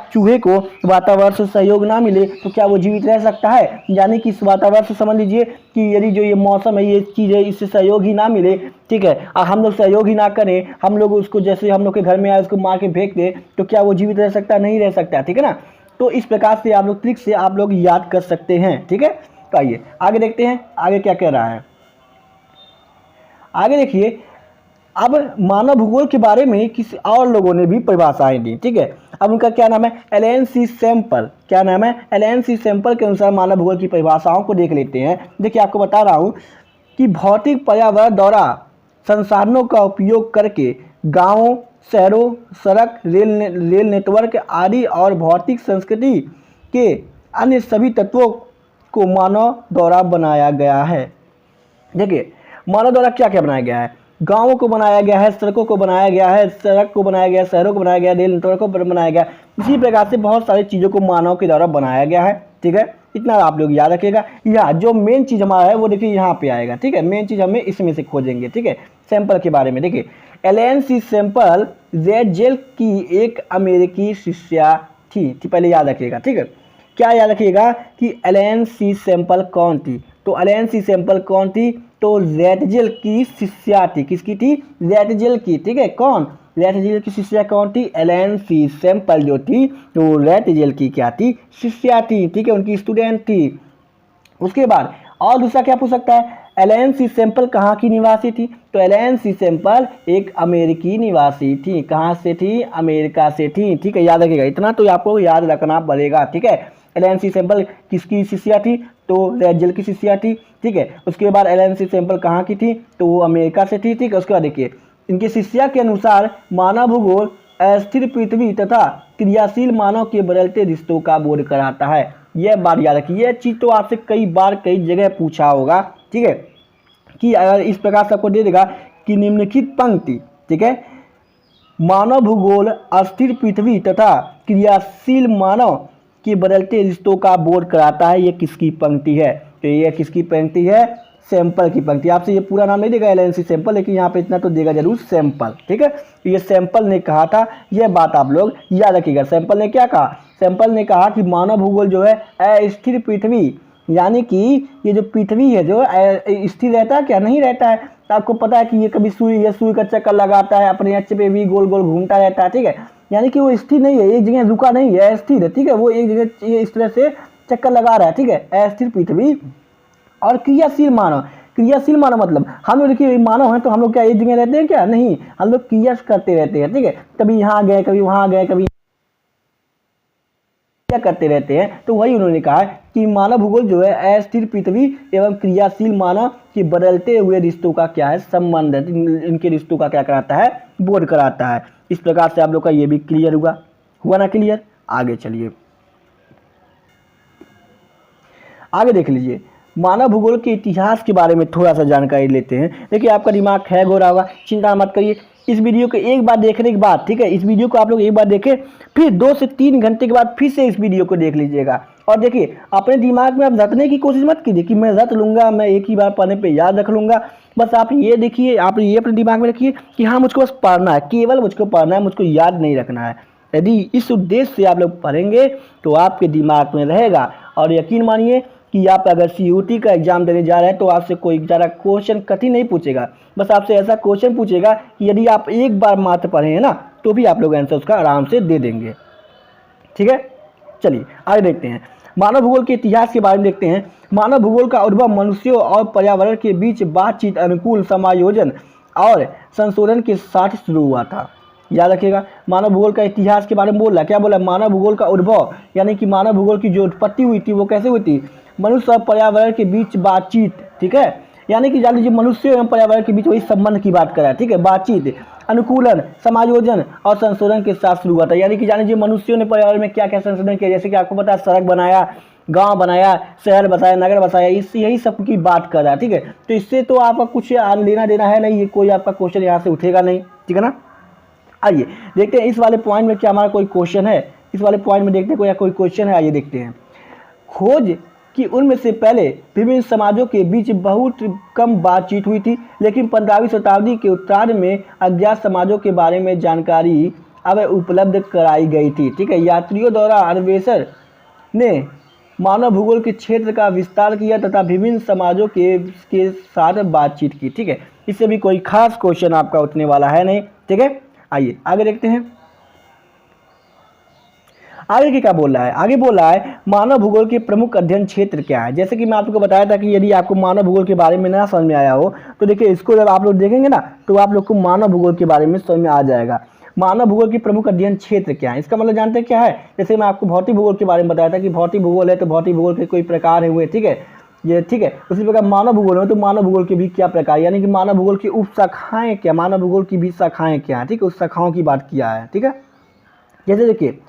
चूहे को वातावरण से सहयोग ना मिले तो क्या वो जीवित रह सकता है? यानी कि इस वातावरण से समझ लीजिए कि यदि जो ये मौसम है, ये चीज़ है, इससे सहयोग ही ना मिले, ठीक है, और हम लोग सहयोग ही ना करें, हम लोग उसको जैसे हम लोग के घर में आए उसको मार के फेंक दें, तो क्या वो जीवित रह सकता? नहीं रह सकता, ठीक है ना। तो इस प्रकार से आप लोग ट्रिक से आप लोग याद कर सकते हैं, ठीक है। तो आइए आगे देखते हैं आगे क्या कह रहा है। आगे देखिए, अब मानव भूगोल के बारे में किसी और लोगों ने भी परिभाषाएं दी, ठीक है। अब उनका क्या नाम है? एलन सी सैंपल। क्या नाम है? एलन सी सैंपल के अनुसार मानव भूगोल की परिभाषाओं को देख लेते हैं। देखिए आपको बता रहा हूँ कि भौतिक पर्यावरण द्वारा संसाधनों का उपयोग करके गांवों, शहरों, सड़क, रेल नेटवर्क आदि और भौतिक संस्कृति के अन्य सभी तत्वों को मानव द्वारा बनाया गया है। देखिए मानव द्वारा क्या क्या बनाया गया है? गांवों को बनाया गया है, सड़कों को बनाया गया है, सड़क को बनाया गया है, शहरों को बनाया गया है, रेल नेटवर्क को बनाया गया है। इसी प्रकार से बहुत सारी चीज़ों को मानव के द्वारा बनाया गया है, ठीक है। इतना आप लोग याद रखिएगा। यहाँ जो मेन चीज़ हमारा है वो देखिए यहाँ पे आएगा, ठीक है। मेन चीज़ हमें इसमें से खोजेंगे, ठीक है। सैंपल के बारे में देखिए, एलन सी सैंपल ज़ेडजेल की एक अमेरिकी शिष्या थी, पहले याद रखिएगा, ठीक है। क्या याद रखिएगा कि एलन सी सैंपल कौन थी? तो एलन सी सैंपल कौन थी? तो ज़ेडजेल की शिष्या थी। किसकी थी? ज़ेडजेल की, ठीक है। कौन? ज़ेडजेल की शिष्या कौन थी? एलन सी सैंपल जो थी तो ज़ेडजेल की क्या थी? शिष्या थी, ठीक है, उनकी स्टूडेंट थी। उसके बाद और दूसरा क्या पूछ सकता है? एलन सी सैंपल कहाँ की निवासी थी? तो एलन सी सैंपल एक अमेरिकी निवासी थी। कहाँ से थी? अमेरिका से थी, ठीक है। याद रखिएगा, इतना तो आपको याद रखना पड़ेगा, ठीक है। एलन सी सैंपल किसकी शिष्या थी? तो ज़ेडजेल की शिष्या थी, ठीक है। उसके बाद एलन सी सैंपल कहाँ की थी? तो वो अमेरिका से थी, ठीक है। उसके बाद देखिए, इनकी शिष्या के अनुसार मानव भूगोल अस्थिर पृथ्वी तथा क्रियाशील मानव के बदलते रिश्तों का बोध कराता है। यह बात याद रखिए, यह चीज़ तो आपसे कई बार कई जगह पूछा होगा, ठीक है, कि अगर इस प्रकार से आपको दे देगा कि निम्नलिखित पंक्ति, ठीक है, मानव भूगोल अस्थिर पृथ्वी तथा क्रियाशील मानव के बदलते रिश्तों का बोध कराता है, ये किसकी पंक्ति है? तो ये किसकी पंक्ति है? सैंपल की पंक्ति। आपसे ये पूरा नाम नहीं देगा एलन सी सैंपल, लेकिन यहाँ पे इतना तो देगा जरूर, सैंपल, ठीक है। तो ये सैंपल ने कहा था, यह बात आप लोग याद रखिएगा। सैंपल ने क्या कहा? सैंपल ने कहा कि मानव भूगोल जो है अस्थिर पृथ्वी, यानी कि ये जो पृथ्वी है जो स्थिर रहता है क्या? नहीं रहता है। तो आपको पता है कि ये कभी सूर्य का चक्कर लगाता है, अपने अक्ष पे भी गोल गोल घूमता रहता है, ठीक है। यानी कि वो स्थिर नहीं है, एक जगह रुका नहीं है, अस्थिर है, ठीक है। वो एक जगह इस तरह से चक्कर लगा रहा है, ठीक है। अस्थिर पृथ्वी और क्रियाशील मानव। क्रियाशील मानव मतलब हम लोग देखिए मानव हैं तो हम लोग क्या एक जगह रहते हैं क्या? नहीं, हम लोग क्रिया करते रहते हैं, ठीक है। कभी यहाँ गए, कभी वहाँ गए, कभी क्या करते रहते हैं। तो वही उन्होंने कहा कि मानव भूगोल जो है अस्थिर पृथ्वी एवं क्रियाशील मानव के बदलते हुए रिश्तों का क्या है? संबंध है। इनके रिश्तों का क्या कराता है? बोध कराता है। इस प्रकार से आप लोग का ये भी क्लियर हुआ ना क्लियर? आगे चलिए, आगे देख लीजिए, मानव भूगोल के इतिहास के बारे में थोड़ा सा जानकारी लेते हैं। देखिए आपका दिमाग हैंग हो रहा होगा, चिंता मत करिए। इस वीडियो को एक बार देखने के बाद, ठीक है, इस वीडियो को आप लोग एक बार देखें, फिर 2 से 3 घंटे के बाद फिर से इस वीडियो को देख लीजिएगा। और देखिए अपने दिमाग में आप रखने की कोशिश मत कीजिए कि मैं रट लूँगा, मैं एक ही बार पढ़ने पे याद रख लूँगा। बस आप ये देखिए, आप ये अपने दिमाग में रखिए कि हाँ मुझको बस पढ़ना है, केवल मुझको पढ़ना है, मुझको याद नहीं रखना है। यदि इस उद्देश्य से आप लोग पढ़ेंगे तो आपके दिमाग में रहेगा। और यकीन मानिए कि आप अगर CUT का एग्जाम देने जा रहे हैं तो आपसे कोई ज़्यादा क्वेश्चन कठिन नहीं पूछेगा। बस आपसे ऐसा क्वेश्चन पूछेगा कि यदि आप एक बार मात्र पढ़े हैं ना तो भी आप लोग आंसर उसका आराम से दे देंगे, ठीक है। चलिए आगे देखते हैं, मानव भूगोल के इतिहास के बारे में देखते हैं। मानव भूगोल का उद्भव मनुष्यों और पर्यावरण के बीच बातचीत, अनुकूल समायोजन और संशोधन के साथ शुरू हुआ था। याद रखिएगा, मानव भूगोल का इतिहास के बारे में बोल रहा है। क्या बोला? मानव भूगोल का उद्भव, यानी कि मानव भूगोल की जो उत्पत्ति हुई थी वो कैसे हुई थी? मनुष्य और पर्यावरण के बीच बातचीत, ठीक है। यानी कि जान लीजिए मनुष्य एवं पर्यावरण के बीच वही संबंध की बात कर रहा है, ठीक है। बातचीत, अनुकूलन, समायोजन और संशोधन के साथ शुरू हुआ था। यानी कि जान लीजिए मनुष्यों ने पर्यावरण में क्या क्या संशोधन किया, जैसे कि आपको पता है सड़क बनाया, गांव बनाया, शहर बसाया, नगर बसाया, इस यही सब की बात कर रहा है, ठीक है। तो इससे तो आपका कुछ लेना देना है नहीं, ये कोई आपका क्वेश्चन यहाँ से उठेगा नहीं, ठीक है ना। आइए देखते हैं इस वाले पॉइंट में क्या हमारा कोई क्वेश्चन है। इस वाले पॉइंट में देखते हैं कोई क्वेश्चन है, आइए देखते हैं। खोज कि उनमें से पहले विभिन्न समाजों के बीच बहुत कम बातचीत हुई थी, लेकिन 15वीं शताब्दी के उत्तरार्ध में अज्ञात समाजों के बारे में जानकारी अब उपलब्ध कराई गई थी। ठीक है, यात्रियों द्वारा अन्वेषण ने मानव भूगोल के क्षेत्र का विस्तार किया तथा विभिन्न समाजों के साथ बातचीत की। ठीक है, इससे भी कोई खास क्वेश्चन आपका उठने वाला है नहीं। ठीक है, आइए आगे देखते हैं आगे की क्या बोल रहा है। आगे बोल रहा है मानव भूगोल के प्रमुख अध्ययन क्षेत्र क्या है। जैसे कि मैं आपको बताया था कि यदि आपको मानव भूगोल के बारे में ना समझ में आया हो तो देखिए, इसको जब आप लोग देखेंगे ना तो आप लोग को मानव भूगोल के बारे में समझ में आ जाएगा। मानव भूगोल की प्रमुख अध्ययन क्षेत्र क्या है, इसका मतलब जानते हैं क्या है। जैसे मैं आपको भौतिक भूगोल के बारे में बताया था कि भौतिक भूगोल है तो भौतिक भूगोल के कोई प्रकार है हुए। ठीक है, ये ठीक है। उसी प्रकार मानव भूगोल है तो मानव भूगोल के भी क्या प्रकार, यानी कि मानव भूगोल की उप शाखाएं क्या, मानव भूगोल की भी शाखाएं क्या है। ठीक है, उस शाखाओं की बात किया है। ठीक है, जैसे देखिए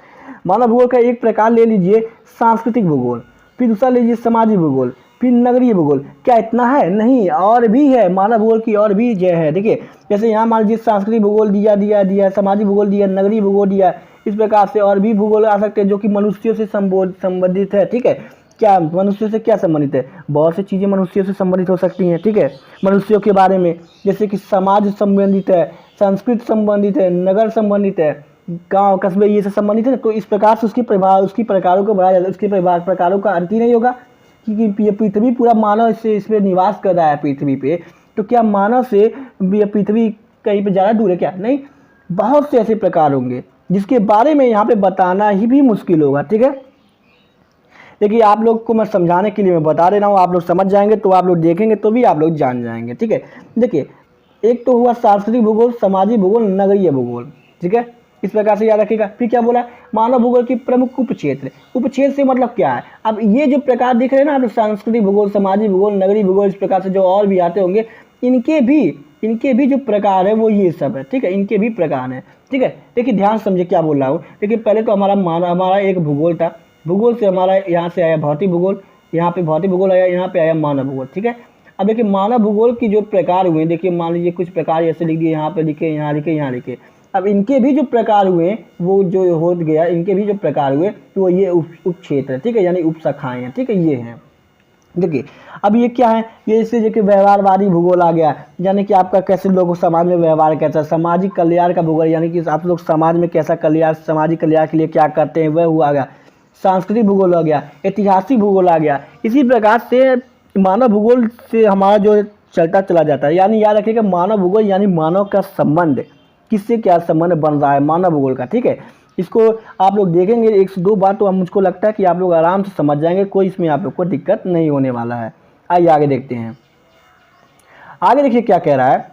मानव भूगोल का एक प्रकार ले लीजिए सांस्कृतिक भूगोल, फिर दूसरा लीजिए सामाजिक भूगोल, फिर नगरीय भूगोल। क्या इतना है? नहीं, और भी है मानव भूगोल की और भी जो है। देखिए जैसे यहाँ मान लीजिए सांस्कृतिक भूगोल दिया, सामाजिक भूगोल दिया, नगरीय भूगोल दिया, इस प्रकार से और भी भूगोल आ सकते हैं जो कि मनुष्यों से संबंधित है। ठीक है, क्या मनुष्यों से क्या संबंधित है? बहुत सी चीज़ें मनुष्यों से संबंधित हो सकती हैं। ठीक है, मनुष्यों के बारे में जैसे कि समाज संबंधित है, संस्कृति संबंधित है, नगर संबंधित है, गांव कस्बे ये सब संबंधित है। तो इस प्रकार से उसकी प्रकारों को बढ़ाया जाता है। उसके प्रकारों का अर्थ ही नहीं होगा कि ये पृथ्वी पूरा मानव इसमें निवास कर रहा है पृथ्वी पे, तो क्या मानव से ये पृथ्वी कहीं पे ज़्यादा दूर है क्या? नहीं, बहुत से ऐसे प्रकार होंगे जिसके बारे में यहाँ पे बताना ही भी मुश्किल होगा। ठीक है, देखिए आप लोग को मैं समझाने के लिए मैं बता दे रहा हूँ, आप लोग समझ जाएंगे तो आप लोग देखेंगे तो भी आप लोग जान जाएंगे। ठीक है, देखिए एक तो हुआ सांस्कृतिक भूगोल, सामाजिक भूगोल, नगरीय भूगोल। ठीक है, इस प्रकार से याद रखिएगा। फिर क्या बोला, मानव भूगोल की प्रमुख उपक्षेत्र। उपक्षेत्र से मतलब क्या है? अब ये जो प्रकार दिख रहे हैं ना आप, सांस्कृतिक भूगोल, सामाजिक भूगोल, नगरीय भूगोल, इस प्रकार से जो और भी आते होंगे, इनके भी जो प्रकार है वो ये सब है। ठीक है, इनके भी प्रकार हैं। ठीक है, देखिए ध्यान समझे क्या बोल रहा हूँ। देखिए पहले तो हमारा एक भूगोल था, भूगोल से हमारा यहाँ से आया भौतिक भूगोल, यहाँ पे भौतिक भूगोल आया, यहाँ पे आया मानव भूगोल। ठीक है, अब देखिए मानव भूगोल की जो प्रकार हुए, देखिए मान लीजिए कुछ प्रकार ऐसे लिख दिए, यहाँ पे लिखे, यहाँ लिखे, यहाँ लिखे। अब इनके भी जो प्रकार हुए वो जो हो गया, इनके भी जो प्रकार हुए तो वो ये उप क्षेत्र है। ठीक है, यानी उप शाखाएं हैं। ठीक है, ये हैं। देखिए अब ये क्या है, ये इससे जो कि व्यवहारवादी भूगोल आ गया, यानी कि आपका कैसे लोगों समाज में व्यवहार कैसा, सामाजिक कल्याण का भूगोल, यानी कि आप लोग समाज में कैसा कल्याण, सामाजिक कल्याण के लिए क्या करते हैं वह हुआ गया। सांस्कृतिक भूगोल आ गया, ऐतिहासिक भूगोल आ गया। इसी प्रकार से मानव भूगोल से हमारा जो चलता चला जाता है, यानी याद रखिएगा मानव भूगोल यानी मानव का संबंध, किससे क्या संबंध बन रहा है मानव भूगोल का। ठीक है, इसको आप लोग देखेंगे 1 से 2 बार तो मुझको लगता है कि आप लोग आराम से समझ जाएंगे, कोई इसमें आप लोग को दिक्कत नहीं होने वाला है। आइए आगे देखते हैं। आगे देखिए क्या कह रहा है।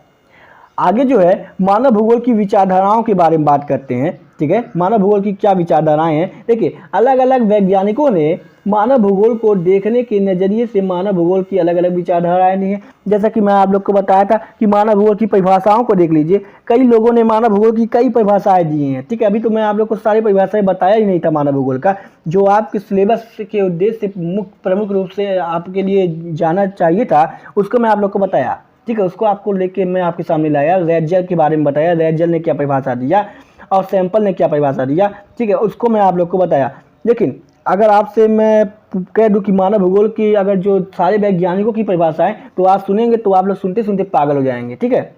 आगे जो है मानव भूगोल की विचारधाराओं के बारे में बात करते हैं। ठीक है, मानव भूगोल की क्या विचारधाराएं हैं। देखिए अलग अलग वैज्ञानिकों ने मानव भूगोल को देखने के नज़रिए से मानव भूगोल की अलग अलग विचारधाराएं दी हैं। जैसा कि मैं आप लोग को बताया था कि मानव भूगोल की परिभाषाओं को देख लीजिए, कई लोगों ने मानव भूगोल की कई परिभाषाएं दी हैं। ठीक है, अभी तो मैं आप लोग को सारी परिभाषाएं बताया ही नहीं था मानव भूगोल का, जो आपके सिलेबस के उद्देश्य से प्रमुख रूप से आपके लिए जाना चाहिए था उसको मैं आप लोग को बताया। ठीक है, उसको आपको लेके मैं आपके सामने लाया, रेडजल के बारे में बताया, रेडजल ने क्या परिभाषा दिया और सैंपल ने क्या परिभाषा दिया। ठीक है, उसको मैं आप लोग को बताया। लेकिन अगर आपसे मैं कह दूं कि मानव भूगोल की अगर जो सारे वैज्ञानिकों की परिभाषाएं तो आप सुनेंगे तो आप लोग सुनते सुनते पागल हो जाएंगे। ठीक है,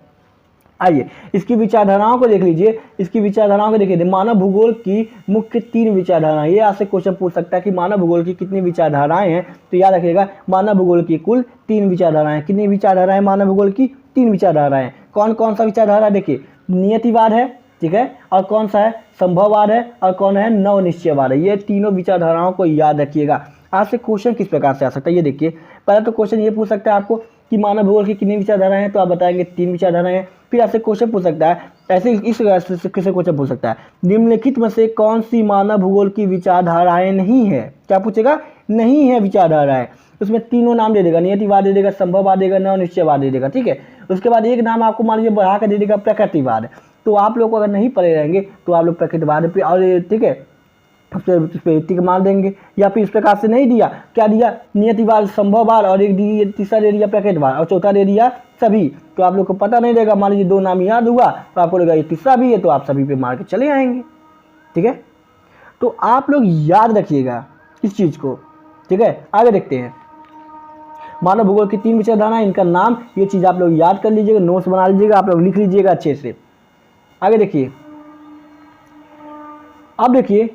आइए इसकी विचारधाराओं को देख लीजिए। इसकी विचारधाराओं को देखिए, मानव भूगोल की मुख्य 3 विचारधाराएं। ये आपसे क्वेश्चन पूछ सकता है कि मानव भूगोल की कितनी विचारधाराएं हैं, तो याद रखिएगा मानव भूगोल की कुल 3 विचारधाराएं। कितनी विचारधाराएं मानव भूगोल की? 3 विचारधाराएं। कौन कौन सा विचारधारा? देखिए नियतिवाद है, ठीक है, और कौन सा है? संभववाद है, और कौन है? नवनिश्चयवाद है। ये तीनों विचारधाराओं को याद रखिएगा। आपसे क्वेश्चन किस प्रकार से आ सकता है ये देखिए। पहले तो क्वेश्चन ये पूछ सकता है आपको कि मानव भूगोल की कितनी विचारधाराएं हैं, तो आप बताएंगे 3 विचारधाराएं हैं। फिर आपसे क्वेश्चन पूछ सकता है ऐसे इस किसे क्वेश्चन पूछ सकता है, निम्नलिखित में से कौन सी मानव भूगोल की विचारधाराएं नहीं है? क्या पूछेगा? नहीं है विचारधाराएं। उसमें तीनों नाम दे देगा, नियतिवाद दे देगा, संभववाद देगा, नवनिश्चयवाद दे देगा। ठीक है, उसके बाद एक नाम आपको मान लीजिए बढ़ा कर दे देगा, प्रकृतिवाद। तो आप लोग अगर नहीं पढ़े रहेंगे तो आप लोग प्रकृतिवाद पे और ठीक है उस पर टिक मार देंगे। या फिर इस प्रकार से नहीं दिया, क्या दिया? नियतिवाद, संभववाद, और एक तीसरा दे दिया प्रकृतिवाद, और चौथा दे दिया सभी। तो आप लोग को पता नहीं रहेगा, मान लीजिए 2 नाम याद हुआ तो आपको लगेगा ये तीसरा भी है, तो आप सभी पे मार के चले आएंगे। ठीक है, तो आप लोग याद रखिएगा इस चीज़ को ठीक है, आगे देखते हैं। मानव भूगोल की 3 विचारधारा, इनका नाम, ये चीज़ आप लोग याद कर लीजिएगा, नोट्स बना लीजिएगा, आप लोग लिख लीजिएगा अच्छे से। आगे देखिए, अब देखिए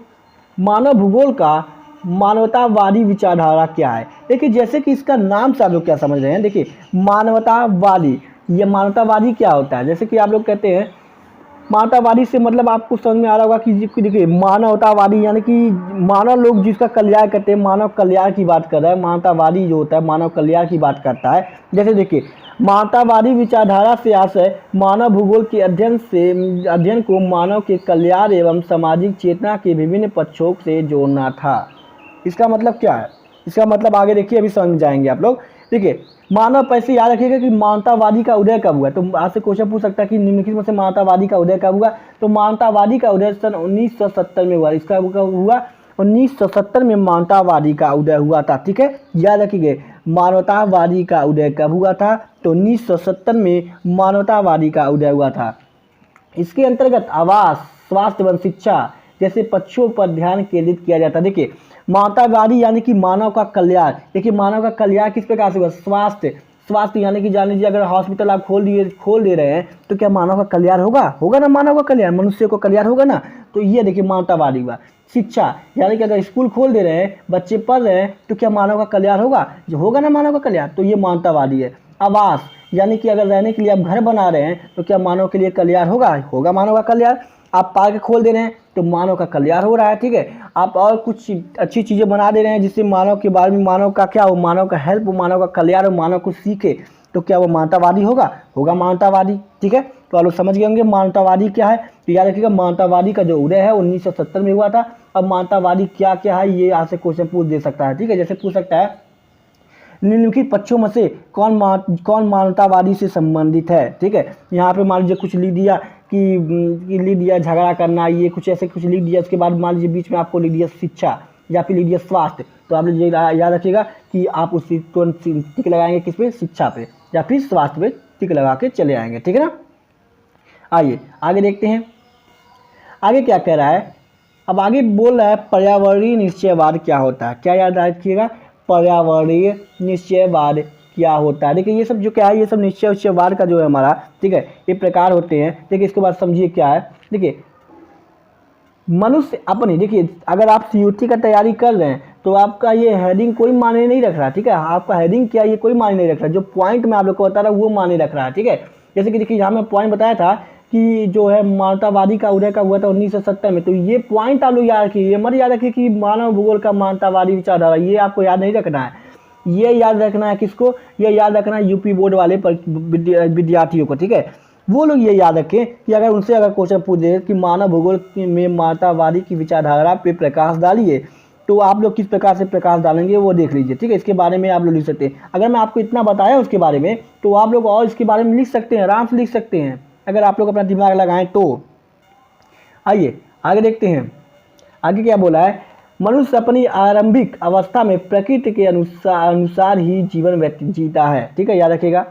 मानव भूगोल का मानवतावादी विचारधारा क्या है। देखिए जैसे कि इसका नाम से आप लोग क्या समझ रहे हैं, देखिए मानवतावादी, ये मानवतावादी क्या होता है। जैसे कि आप लोग कहते हैं मानवतावादी से मतलब आपको समझ में आ रहा होगा कि देखिए मानवतावादी यानी कि मानव लोग जिसका कल्याण करते हैं, मानव कल्याण की बात कर रहा है। मानवतावादी जो होता है मानव कल्याण की बात करता है। जैसे देखिए मानवतावादी विचारधारा से आशय मानव भूगोल के अध्ययन को मानव के कल्याण एवं सामाजिक चेतना के विभिन्न पक्षों से जोड़ना था। इसका मतलब क्या है, इसका मतलब आगे देखिए अभी समझ जाएंगे आप लोग। देखिए मानव पैसे याद रखिएगा कि मानवतावादी का उदय कब हुआ। तो आपसे क्वेश्चन पूछ सकता है कि निम्नलिखित में से मानवतावादी का उदय कब हुआ। तो मानवतावादी का उदय सन 1970 में हुआ। इसका कब हुआ, 1970 में मानवतावादी का उदय हुआ था। ठीक है, याद रखिए मानवतावादी का उदय कब हुआ था, तो 1970 में मानवतावादी का उदय हुआ था। इसके अंतर्गत आवास, स्वास्थ्य एवं शिक्षा जैसे पक्षों पर ध्यान केंद्रित किया जाता है। देखिए मानवतावादी यानी कि मानव का कल्याण। देखिए मानव का कल्याण किस प्रकार से हुआ, स्वास्थ्य यानी कि जान लीजिए अगर हॉस्पिटल आप खोल दे रहे हैं तो क्या मानव का कल्याण होगा ना, मानव का कल्याण, मनुष्य को कल्याण होगा ना। तो ये देखिए मानवतावादी हुआ। शिक्षा यानी कि अगर स्कूल खोल दे रहे हैं, बच्चे पढ़ रहे हैं तो क्या मानव का कल्याण होगा ना मानव का कल्याण, तो ये मानवतावादी है। आवास यानी कि अगर रहने के लिए आप घर बना रहे हैं तो क्या मानव के लिए कल्याण होगा मानव का कल्याण। आप पार्क खोल दे रहे हैं तो मानव का कल्याण हो रहा है। ठीक है, आप और कुछ अच्छी चीज़ें बना दे रहे हैं जिससे मानव के बारे में, मानव का क्या हो, मानव का हेल्प, मानव का कल्याण हो, मानव को सीखे, तो क्या वो मानवतावादी होगा मानवतावादी। ठीक है, तो आप लोग समझ गए होंगे मानवतावादी क्या है। तो याद रखिएगा मानवतावादी का जो उदय है 1970 में हुआ था। अब मानवतावादी क्या क्या है ये आपसे क्वेश्चन पूछ दे सकता है। ठीक है, जैसे पूछ सकता है निम्नलिखित पक्षों में से कौन मानवतावादी से संबंधित है। ठीक है, यहाँ पे मान लीजिए कुछ लिख दिया कि लिख दिया झगड़ा करना, ये कुछ ऐसे कुछ लिख दिया। इसके बाद मान लीजिए बीच में आपको लिख दिया शिक्षा या फिर लिख दिया स्वास्थ्य। तो आप लोग याद रखिएगा कि आप उसी तुरंत टिक लगाएंगे किस पे, शिक्षा पे या फिर स्वास्थ्य पे टिक लगा के चले आएंगे। ठीक है ना, आइए आगे देखते हैं आगे क्या कह रहा है। अब आगे बोल रहा है पर्यावरणीय निश्चयवाद क्या होता है। क्या याद रखिएगा, पर्यावरणीय निश्चयवाद क्या होता है। देखिए ये सब जो क्या है, ये सब निश्चयवाद का जो है हमारा, ठीक है, ये प्रकार होते हैं। देखिए इसके बाद समझिए क्या है। देखिए मनुष्य अपनी, देखिए अगर आप सीयूटी का तैयारी कर रहे हैं तो आपका ये हेडिंग कोई मायने नहीं रख रहा। ठीक है, आपका हेडिंग क्या ये कोई मायने नहीं रख रहा, जो पॉइंट मैं आप लोग को बता रहा हूँ वो मायने रख रहा है। ठीक है, जैसे कि देखिए यहाँ मैं पॉइंट बताया था कि जो है मानवतावादी का उदय का हुआ था 1970 में। तो ये पॉइंट आप लोग याद रखिए, ये मत याद रखिए कि मानव भूगोल का मानवतावादी विचारधारा, ये आपको याद नहीं रखना है। ये याद रखना है किसको, ये याद रखना है यूपी बोर्ड वाले विद्यार्थियों को। ठीक है, वो लोग ये याद रखें कि अगर उनसे अगर क्वेश्चन पूछ दे कि मानव भूगोल में मानवतावादी की विचारधारा पे प्रकाश डालिए, तो आप लोग किस प्रकार से प्रकाश डालेंगे वो देख लीजिए। ठीक है, इसके बारे में आप लोग लिख सकते हैं। अगर मैं आपको इतना बताया उसके बारे में तो आप लोग और इसके बारे में लिख सकते हैं, आराम से लिख सकते हैं अगर आप लोग अपना दिमाग लगाएं तो। आइए आगे देखते हैं, आगे क्या बोला है। मनुष्य अपनी आरंभिक अवस्था में प्रकृति के अनुसार ही जीवन जीता है। ठीक है, याद रखिएगा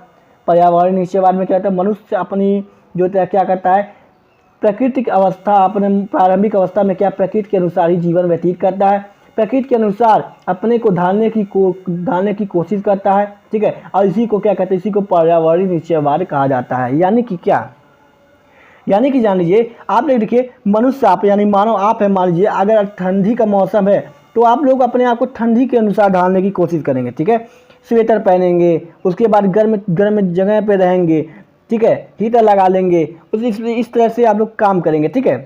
पर्यावरण निश्चयवाद में क्या होता है, मनुष्य अपनी जो क्या करता है, प्राकृतिक अवस्था, अपने प्रारंभिक अवस्था में क्या प्रकृति के अनुसार ही जीवन व्यतीत करता है, प्रकृति के अनुसार अपने को ढालने की कोशिश करता है। ठीक है, और इसी को क्या कहते हैं, इसी को पर्यावरणीय निश्चयवाद कहा जाता है। यानी कि क्या, यानी कि जान लीजिए आप लोग देखिए मनुष्य आप यानी मानव आप है, मान लीजिए अगर ठंडी का मौसम है तो आप लोग अपने आप को ठंडी के अनुसार ढालने की कोशिश करेंगे। ठीक है, स्वेटर पहनेंगे, उसके बाद गर्म जगह पे रहेंगे। ठीक है, हीटर लगा लेंगे, इस तरह से आप लोग काम करेंगे। ठीक है,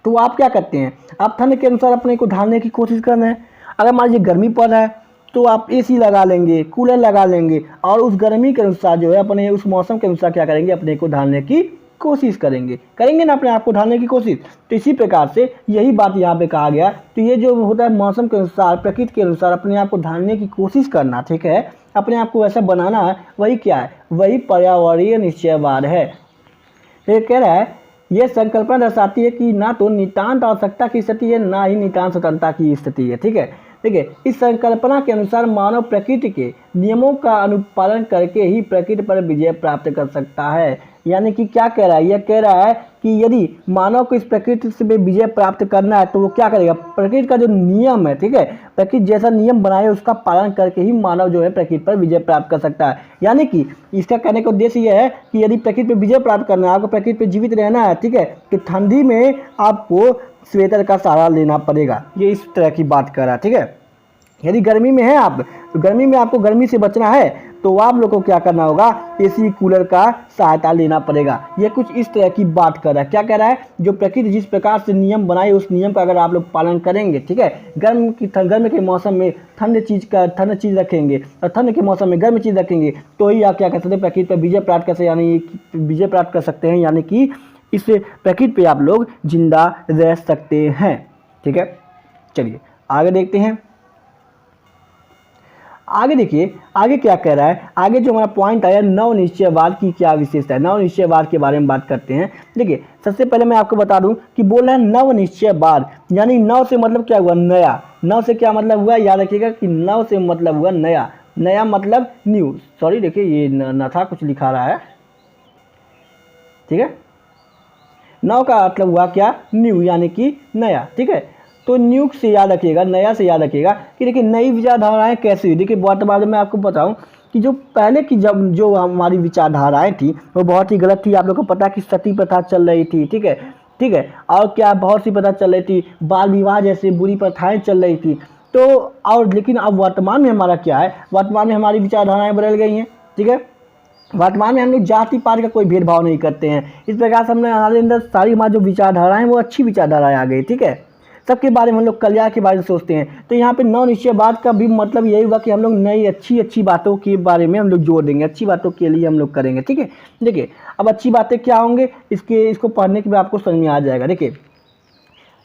तो आप क्या करते हैं, आप ठंड के अनुसार अपने को ढालने की कोशिश कर रहे हैं। अगर मान लीजिए गर्मी पड़ रहा है तो आप एसी लगा लेंगे, कूलर लगा लेंगे और उस गर्मी के अनुसार जो है अपने उस मौसम के अनुसार क्या करेंगे, अपने को ढालने की कोशिश करेंगे ना, अपने आप को ढालने की कोशिश। तो इसी प्रकार से यही बात यहाँ पे कहा गया। तो ये जो होता है मौसम के अनुसार, प्रकृति के अनुसार अपने आप को ढालने की कोशिश करना, ठीक है, अपने आप को वैसा बनाना, वही क्या है, वही पर्यावरणीय निश्चयवाद है। ये कह रहा है यह संकल्पना दर्शाती है कि ना तो नितांत आवश्यकता की स्थिति है, ना ही नितांत स्वतंत्रता की स्थिति है। ठीक है, देखिए इस संकल्पना के अनुसार मानव प्रकृति के नियमों का अनुपालन करके ही प्रकृति पर विजय प्राप्त कर सकता है। यानी कि क्या कह रहा है, यह कह रहा है कि यदि मानव को इस प्रकृति से विजय प्राप्त करना है तो वो क्या करेगा, प्रकृति का जो नियम है, ठीक है, प्रकृति जैसा नियम बनाए उसका पालन करके ही मानव जो है प्रकृति पर विजय प्राप्त कर सकता है। यानी कि इसका कहने का उद्देश्य यह है कि यदि प्रकृति पर विजय प्राप्त करना है, आपको प्रकृति पर जीवित रहना है, ठीक है, तो ठंडी में आपको स्वेटर का सहारा लेना पड़ेगा। ये इस तरह की बात कर रहा है, ठीक है। यदि गर्मी में है आप, तो गर्मी में आपको गर्मी से बचना है तो आप लोग को क्या करना होगा, एसी कूलर का सहायता लेना पड़ेगा। ये कुछ इस तरह की बात कर रहा है। क्या कह रहा है, जो प्रकृति जिस प्रकार से नियम बनाए उस नियम का अगर आप लोग पालन करेंगे, ठीक है, गर्म के मौसम में ठंड चीज़ रखेंगे और ठंड के मौसम में गर्म चीज़ रखेंगे, तो ही आप क्या कर सकते हैं, प्रकृति पर विजय प्राप्त कर सकते, यानी विजय प्राप्त कर सकते हैं, यानी कि इस प्रकृति पे आप लोग जिंदा रह सकते हैं, ठीक है। चलिए आगे देखते हैं। आगे देखिए आगे क्या कह रहा है। आगे जो हमारा पॉइंट आया नवनिश्चयवाद की क्या विशेषता है, नवनिश्चयवाद के बारे में बात करते हैं। देखिए सबसे पहले मैं आपको बता दूं कि बोल रहा है नवनिश्चयवाद, यानी नव से मतलब क्या हुआ, नया। नव से क्या मतलब हुआ, याद रखिएगा कि नव से मतलब हुआ नया, नया मतलब न्यू। सॉरी देखिए ये न था, कुछ लिखा रहा है, ठीक है। नव का मतलब हुआ क्या, न्यू, यानी कि नया, ठीक है। तो न्यू से याद रखिएगा, नया से याद रखिएगा कि देखिए नई विचारधाराएं कैसी हुई। देखिए वर्तमान में मैं आपको बताऊं कि जो पहले की जब जो हमारी विचारधाराएं थी वो बहुत ही गलत थी। आप लोग को पता है कि सती प्रथा चल रही थी, ठीक है, ठीक है, और क्या बहुत सी प्रथा चल रही थी, बाल विवाह जैसे बुरी प्रथाएं चल रही थी। तो और लेकिन अब वर्तमान में हमारा क्या है, वर्तमान में हमारी विचारधाराएं बदल गई हैं, ठीक है। वर्तमान में हम लोग जाति पात का कोई भेदभाव नहीं करते हैं। इस प्रकार से हमने हमारे अंदर सारी हमारी जो विचारधाराएं वो अच्छी विचारधाराएं आ गई, ठीक है। सबके बारे में हम लोग कल्याण के बारे में सोचते हैं। तो यहाँ पे नवनिश्चयवाद का भी मतलब यही हुआ कि हम लोग नई अच्छी बातों के बारे में हम लोग जोर देंगे, अच्छी बातों के लिए हम लोग करेंगे, ठीक है। देखिए अब अच्छी बातें क्या होंगे, इसको पढ़ने के बाद आपको समझ में आ जाएगा। देखिए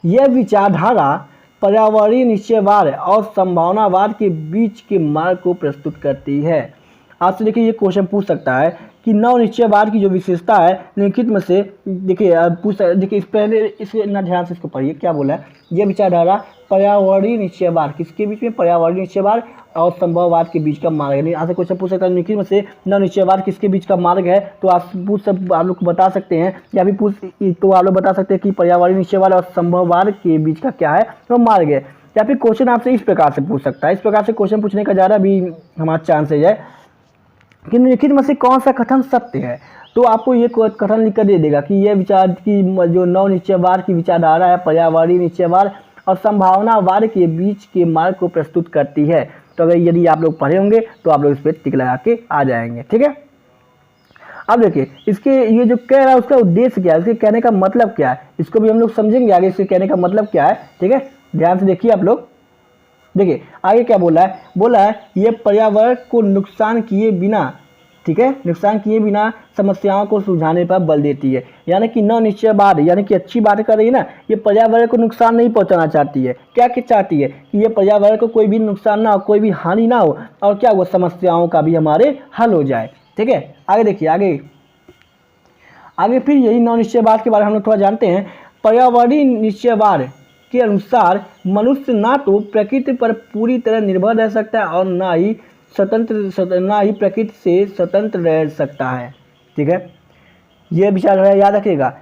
यह विचारधारा पर्यावरणीय निश्चयवाद और संभावनावाद के बीच के मार्ग को प्रस्तुत करती है। आपसे देखिए ये क्वेश्चन पूछ सकता है कि नवनिश्चयवाद की जो विशेषता है निम्नलिखित में से, देखिए इस पहले इसे ना ध्यान से इसको पढ़िए। क्या बोला है, यह विचारधारा पर्यावरणीय निश्चयवाद, किसके बीच में, पर्यावरणीय निश्चयवाद और संभववाद के बीच का मार्ग है। यहाँ से क्वेश्चन पूछ सकता है निम्नलिखित में से नवनिश्चयवाद किसके बीच का मार्ग है, तो आप लोग बता सकते हैं, या भी तो आप लोग बता सकते हैं कि पर्यावरणीय निश्चयवाद और संभववाद के बीच का क्या है, तो मार्ग है। या फिर क्वेश्चन आपसे इस प्रकार से पूछ सकता है, इस प्रकार से क्वेश्चन पूछने का ज़्यादा भी हमारा चांसेज है कि निम्नलिखित में से कौन सा कथन सत्य है। तो आपको ये कथन लिख कर दे देगा कि यह विचार की जो नवनिश्चयवाद की विचारधारा है पर्यावरणीय निश्चयवाद और संभावनावाद के बीच के मार्ग को प्रस्तुत करती है। तो अगर यदि आप लोग पढ़े होंगे तो आप लोग इस पर टिक लगा के आ जाएंगे, ठीक है। अब देखिए इसके ये जो कह रहा है उसका उद्देश्य क्या है, इसके कहने का मतलब क्या है, इसको भी हम लोग समझेंगे आगे, इसके कहने का मतलब क्या है, ठीक है। ध्यान से देखिए आप लोग। देखिए आगे क्या बोला है, ये पर्यावरण को नुकसान किए बिना, ठीक है, नुकसान किए बिना समस्याओं को सुलझाने पर बल देती है। यानी कि नवनिश्चयवाद यानी कि अच्छी बात कर रही है ना, ये पर्यावरण को नुकसान नहीं पहुंचाना चाहती है। क्या चाहती है कि ये पर्यावरण को कोई भी नुकसान ना हो, कोई भी हानि ना हो, और क्या वो समस्याओं का भी हमारे हल हो जाए, ठीक है। आगे देखिए आगे फिर यही नवनिश्चयवाद के बारे में हम लोग थोड़ा जानते हैं। पर्यावरणीय निश्चयवाद के अनुसार मनुष्य ना तो प्रकृति पर पूरी तरह निर्भर रह सकता है और ना ही प्रकृति से स्वतंत्र रह सकता है, ठीक है। यह विचारधारा याद रखिएगा।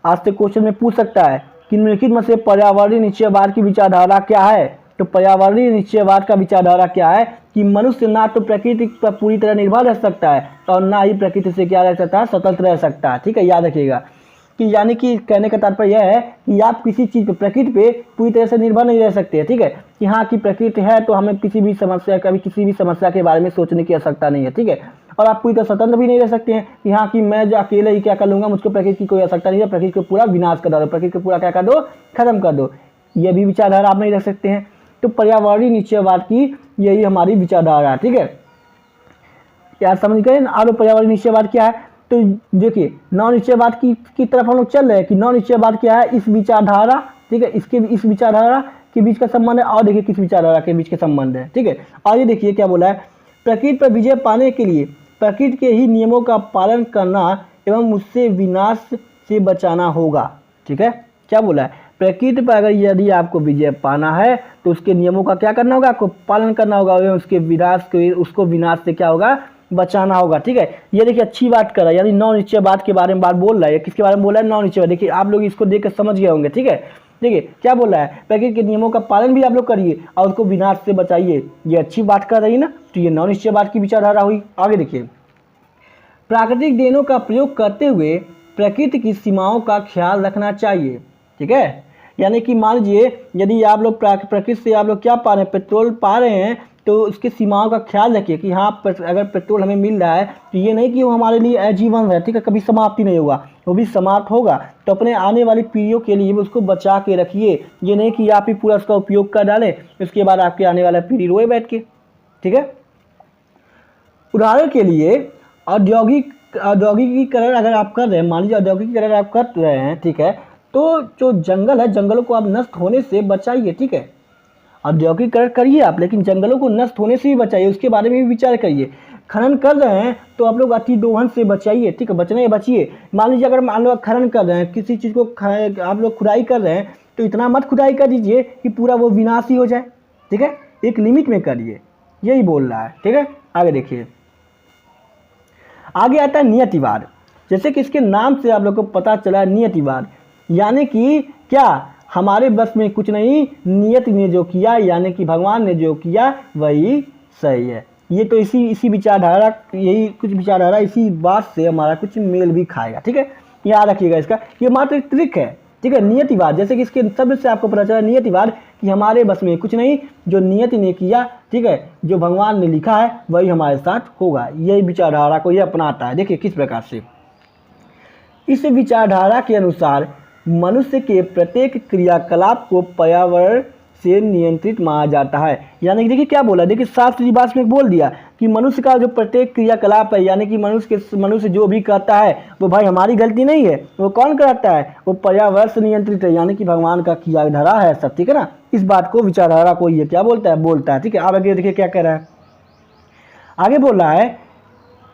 आज से क्वेश्चन में पूछ सकता है कि निम्नलिखित में से पर्यावरणीय निश्चयवाद की विचारधारा क्या है। तो पर्यावरणीय निश्चयवाद का विचारधारा क्या है कि मनुष्य ना तो प्रकृति पर पूरी तरह निर्भर रह सकता है और ना ही प्रकृति से क्या रह सकता है, स्वतंत्र रह सकता है, ठीक है। याद रखिएगा कि यानी कि कहने का तात्पर्य यह है कि आप किसी चीज़ पे, प्रकृति पे पूरी तरह से निर्भर नहीं रह सकते, ठीक है। कि हाँ कि प्रकृति है तो हमें किसी भी समस्या के बारे में सोचने की आवश्यकता नहीं है, ठीक है। और आप पूरी तरह स्वतंत्र भी नहीं रह सकते हैं कि हाँ कि मैं जो अकेले ही क्या कर लूँगा, मुझको प्रकृति की कोई आवश्यकता नहीं है, प्रकृति को पूरा विनाश कर दो, प्रकृति को पूरा क्या कर दो, खत्म कर दो। ये भी विचारधारा आप नहीं रख सकते हैं। तो पर्यावरणीय निश्चयवाद की यही हमारी विचारधारा है, ठीक है। क्या समझ गए। और पर्यावरणीय निश्चयवाद क्या है, तो देखिए नवनिश्चयवाद की तरफ हम लोग चल रहे हैं कि नवनिश्चयवाद क्या है, इस विचारधारा, ठीक है, इस विचारधारा के बीच का संबंध है, और देखिए किस विचारधारा के बीच के संबंध है, ठीक है। और ये देखिए क्या बोला है, प्रकृति पर विजय पाने के लिए प्रकृति के ही नियमों का पालन करना एवं उससे विनाश से बचाना होगा, ठीक है। क्या बोला है, प्रकृति पर अगर यदि आपको विजय पाना है तो उसके नियमों का क्या करना होगा, आपको पालन करना होगा एवं उसके उसको विनाश से क्या होगा, बचाना होगा। ठीक है, ये देखिए अच्छी बात कर रहा है, यानी नौ निश्चयवाद के बारे में बात बोल रहा है। किसके बारे में बोल रहा है? नौ निश्चयवाद। देखिए आप लोग इसको देख कर समझ गए होंगे। ठीक है, देखिए क्या बोल रहा है, प्रकृति के नियमों का पालन भी आप लोग करिए और उसको विनाश से बचाइए। ये अच्छी बात कर रही है ना, तो ये नौ निश्चयवाद की विचारधारा हुई। आगे देखिए, प्राकृतिक देनों का प्रयोग करते हुए प्रकृति की सीमाओं का ख्याल रखना चाहिए। ठीक है, यानी कि मान लीजिए यदि आप लोग प्रकृति से आप लोग क्या पा रहे हैं, पेट्रोल पा रहे हैं, तो उसकी सीमाओं का ख्याल रखिए कि हाँ अगर पेट्रोल हमें मिल रहा है तो ये नहीं कि वो हमारे लिए आजीवन है। ठीक है, कभी समाप्ति नहीं होगा, वो भी समाप्त होगा, तो अपने आने वाली पीढ़ियों के लिए उसको बचा के रखिए। ये नहीं कि आप ही पूरा उसका उपयोग कर डालें, उसके बाद आपके आने वाला पीढ़ी रोए बैठ के। ठीक है, उदाहरण के लिए औद्योगिकीकरण अगर आप कर रहे हैं, मान लीजिए औद्योगिकीकरण आप कर रहे हैं, ठीक है, तो जो जंगल है, जंगलों को आप नष्ट होने से बचाइए। ठीक है, औद्योगिकीकरण करिए आप, लेकिन जंगलों को नष्ट होने से भी बचाइए, उसके बारे में भी विचार करिए। खनन कर रहे हैं तो आप लोग अतिदोहन से बचाइए। ठीक है, बचने बचिए। मान लीजिए अगर मान लो खनन कर रहे हैं, किसी चीज़ को आप लोग खुदाई कर रहे हैं, तो इतना मत खुदाई कर दीजिए कि पूरा वो विनाश ही हो जाए। ठीक है, एक लिमिट में करिए, यही बोल रहा है। ठीक है, आगे देखिए, आगे आता है नियतिवाद। जैसे कि इसके नाम से आप लोग को पता चला नियतिवाद, यानी कि क्या हमारे बस में कुछ नहीं, नियति ने जो किया यानी कि भगवान ने जो किया वही सही है। ये तो इसी विचारधारा, यही कुछ विचारधारा इसी बात से हमारा कुछ मेल भी खाएगा। ठीक है, याद रखिएगा इसका, ये मात्र एक ट्रिक है। ठीक है, नियतिवाद, जैसे कि इसके शब्द से आपको पता चला नियतिवाद कि हमारे बस में कुछ नहीं, जो नियति ने किया, ठीक है, जो भगवान ने लिखा है वही हमारे साथ होगा। यही विचारधारा को ये अपनाता है। देखिए किस प्रकार से, इस विचारधारा के अनुसार मनुष्य के प्रत्येक क्रियाकलाप को पर्यावरण से नियंत्रित माना जाता है। यानी कि देखिए क्या बोला, देखिए साफ सीधी बात में बोल दिया कि मनुष्य का जो प्रत्येक क्रियाकलाप है, यानी कि मनुष्य जो भी करता है वो भाई हमारी गलती नहीं है। वो कौन कराता है? वो पर्यावरण से नियंत्रित है, यानी कि भगवान का किया धरा है सब। ठीक है ना, इस बात को विचारधारा को ये क्या बोलता है। ठीक है, आगे देखिए क्या कह रहा है, आगे बोल रहा है,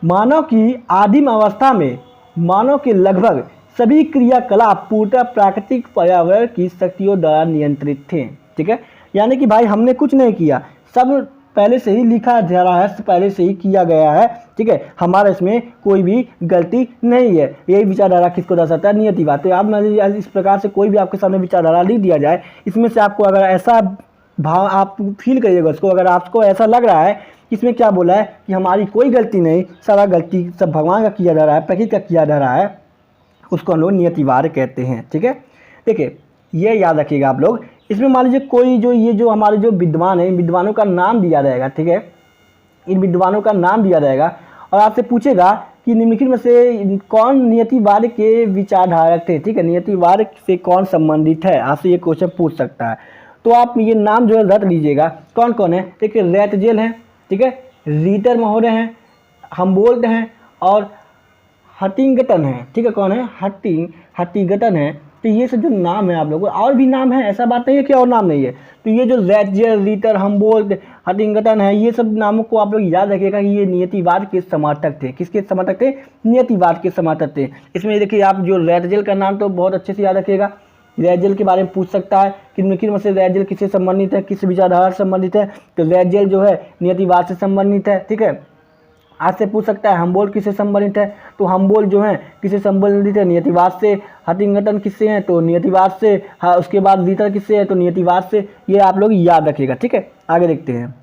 मानव की आदिम अवस्था में मानव के लगभग सभी क्रियाकलाप पूर्णतः प्राकृतिक पर्यावरण की शक्तियों द्वारा नियंत्रित थे। ठीक है, यानी कि भाई हमने कुछ नहीं किया, सब पहले से ही लिखा धरा है, पहले से ही किया गया है। ठीक है, हमारा इसमें कोई भी गलती नहीं है। यही विचारधारा किसको दर्शाता है? नियतिवाद। तो आप इस प्रकार से कोई भी आपके सामने विचारधारा लिख दिया जाए, इसमें से आपको अगर ऐसा भाव आप फील करिएगा उसको, अगर आपको ऐसा लग रहा है इसमें क्या बोला है कि हमारी कोई गलती नहीं, सारा गलती सब भगवान का किया जा रहा है, प्रकृति का किया जा रहा है, उसको हम लोग नियतिवाद कहते हैं। ठीक है, देखिए ये याद रखिएगा आप लोग। इसमें मान लीजिए कोई जो हमारे जो विद्वान है, इन विद्वानों का नाम दिया जाएगा। ठीक है, इन विद्वानों का नाम दिया जाएगा और आपसे पूछेगा कि निम्नलिखित में से कौन नियतिवाद के विचारधारक थे। ठीक है, नियतिवाद से कौन संबंधित है, आपसे ये क्वेश्चन पूछ सकता है। तो आप ये नाम जो है रट लीजिएगा, कौन कौन है। देखिए रैटजेल है, ठीक है, रीटर महोदय हैं, हमबोल्ट हैं और हटिंगटन है। ठीक है, कौन है? हटिंगटन है। तो ये सब जो नाम है आप लोगों को, और भी नाम है, ऐसा बात नहीं है कि और नाम नहीं है। तो ये जो रैटजेल, रीटर, हमबोल्ट, हटिंगटन है, ये सब नामों को आप लोग याद रखिएगा कि ये नियतिवाद के समर्थक थे। किसके समर्थक थे? नियतिवाद के समर्थक थे। इसमें देखिए आप जो रैटजेल का नाम तो बहुत अच्छे से याद रखिएगा। रैटजेल के बारे में पूछ सकता है कि निम्नलिखित में से रैटजेल किससे संबंधित है, किस विचारधारा से संबंधित है। तो रैटजेल जो है नियतिवाद से संबंधित है। ठीक है, आज से पूछ सकता है हमबोल्ट किससे संबंधित है, तो हमबोल्ट जो है किससे संबंधित है? नियतिवाद से। हटिंगटन किससे हैं? तो नियतिवाद से। हाँ, उसके बाद रीटर किससे है? तो नियतिवाद से। ये आप लोग याद रखिएगा। ठीक है, आगे देखते हैं।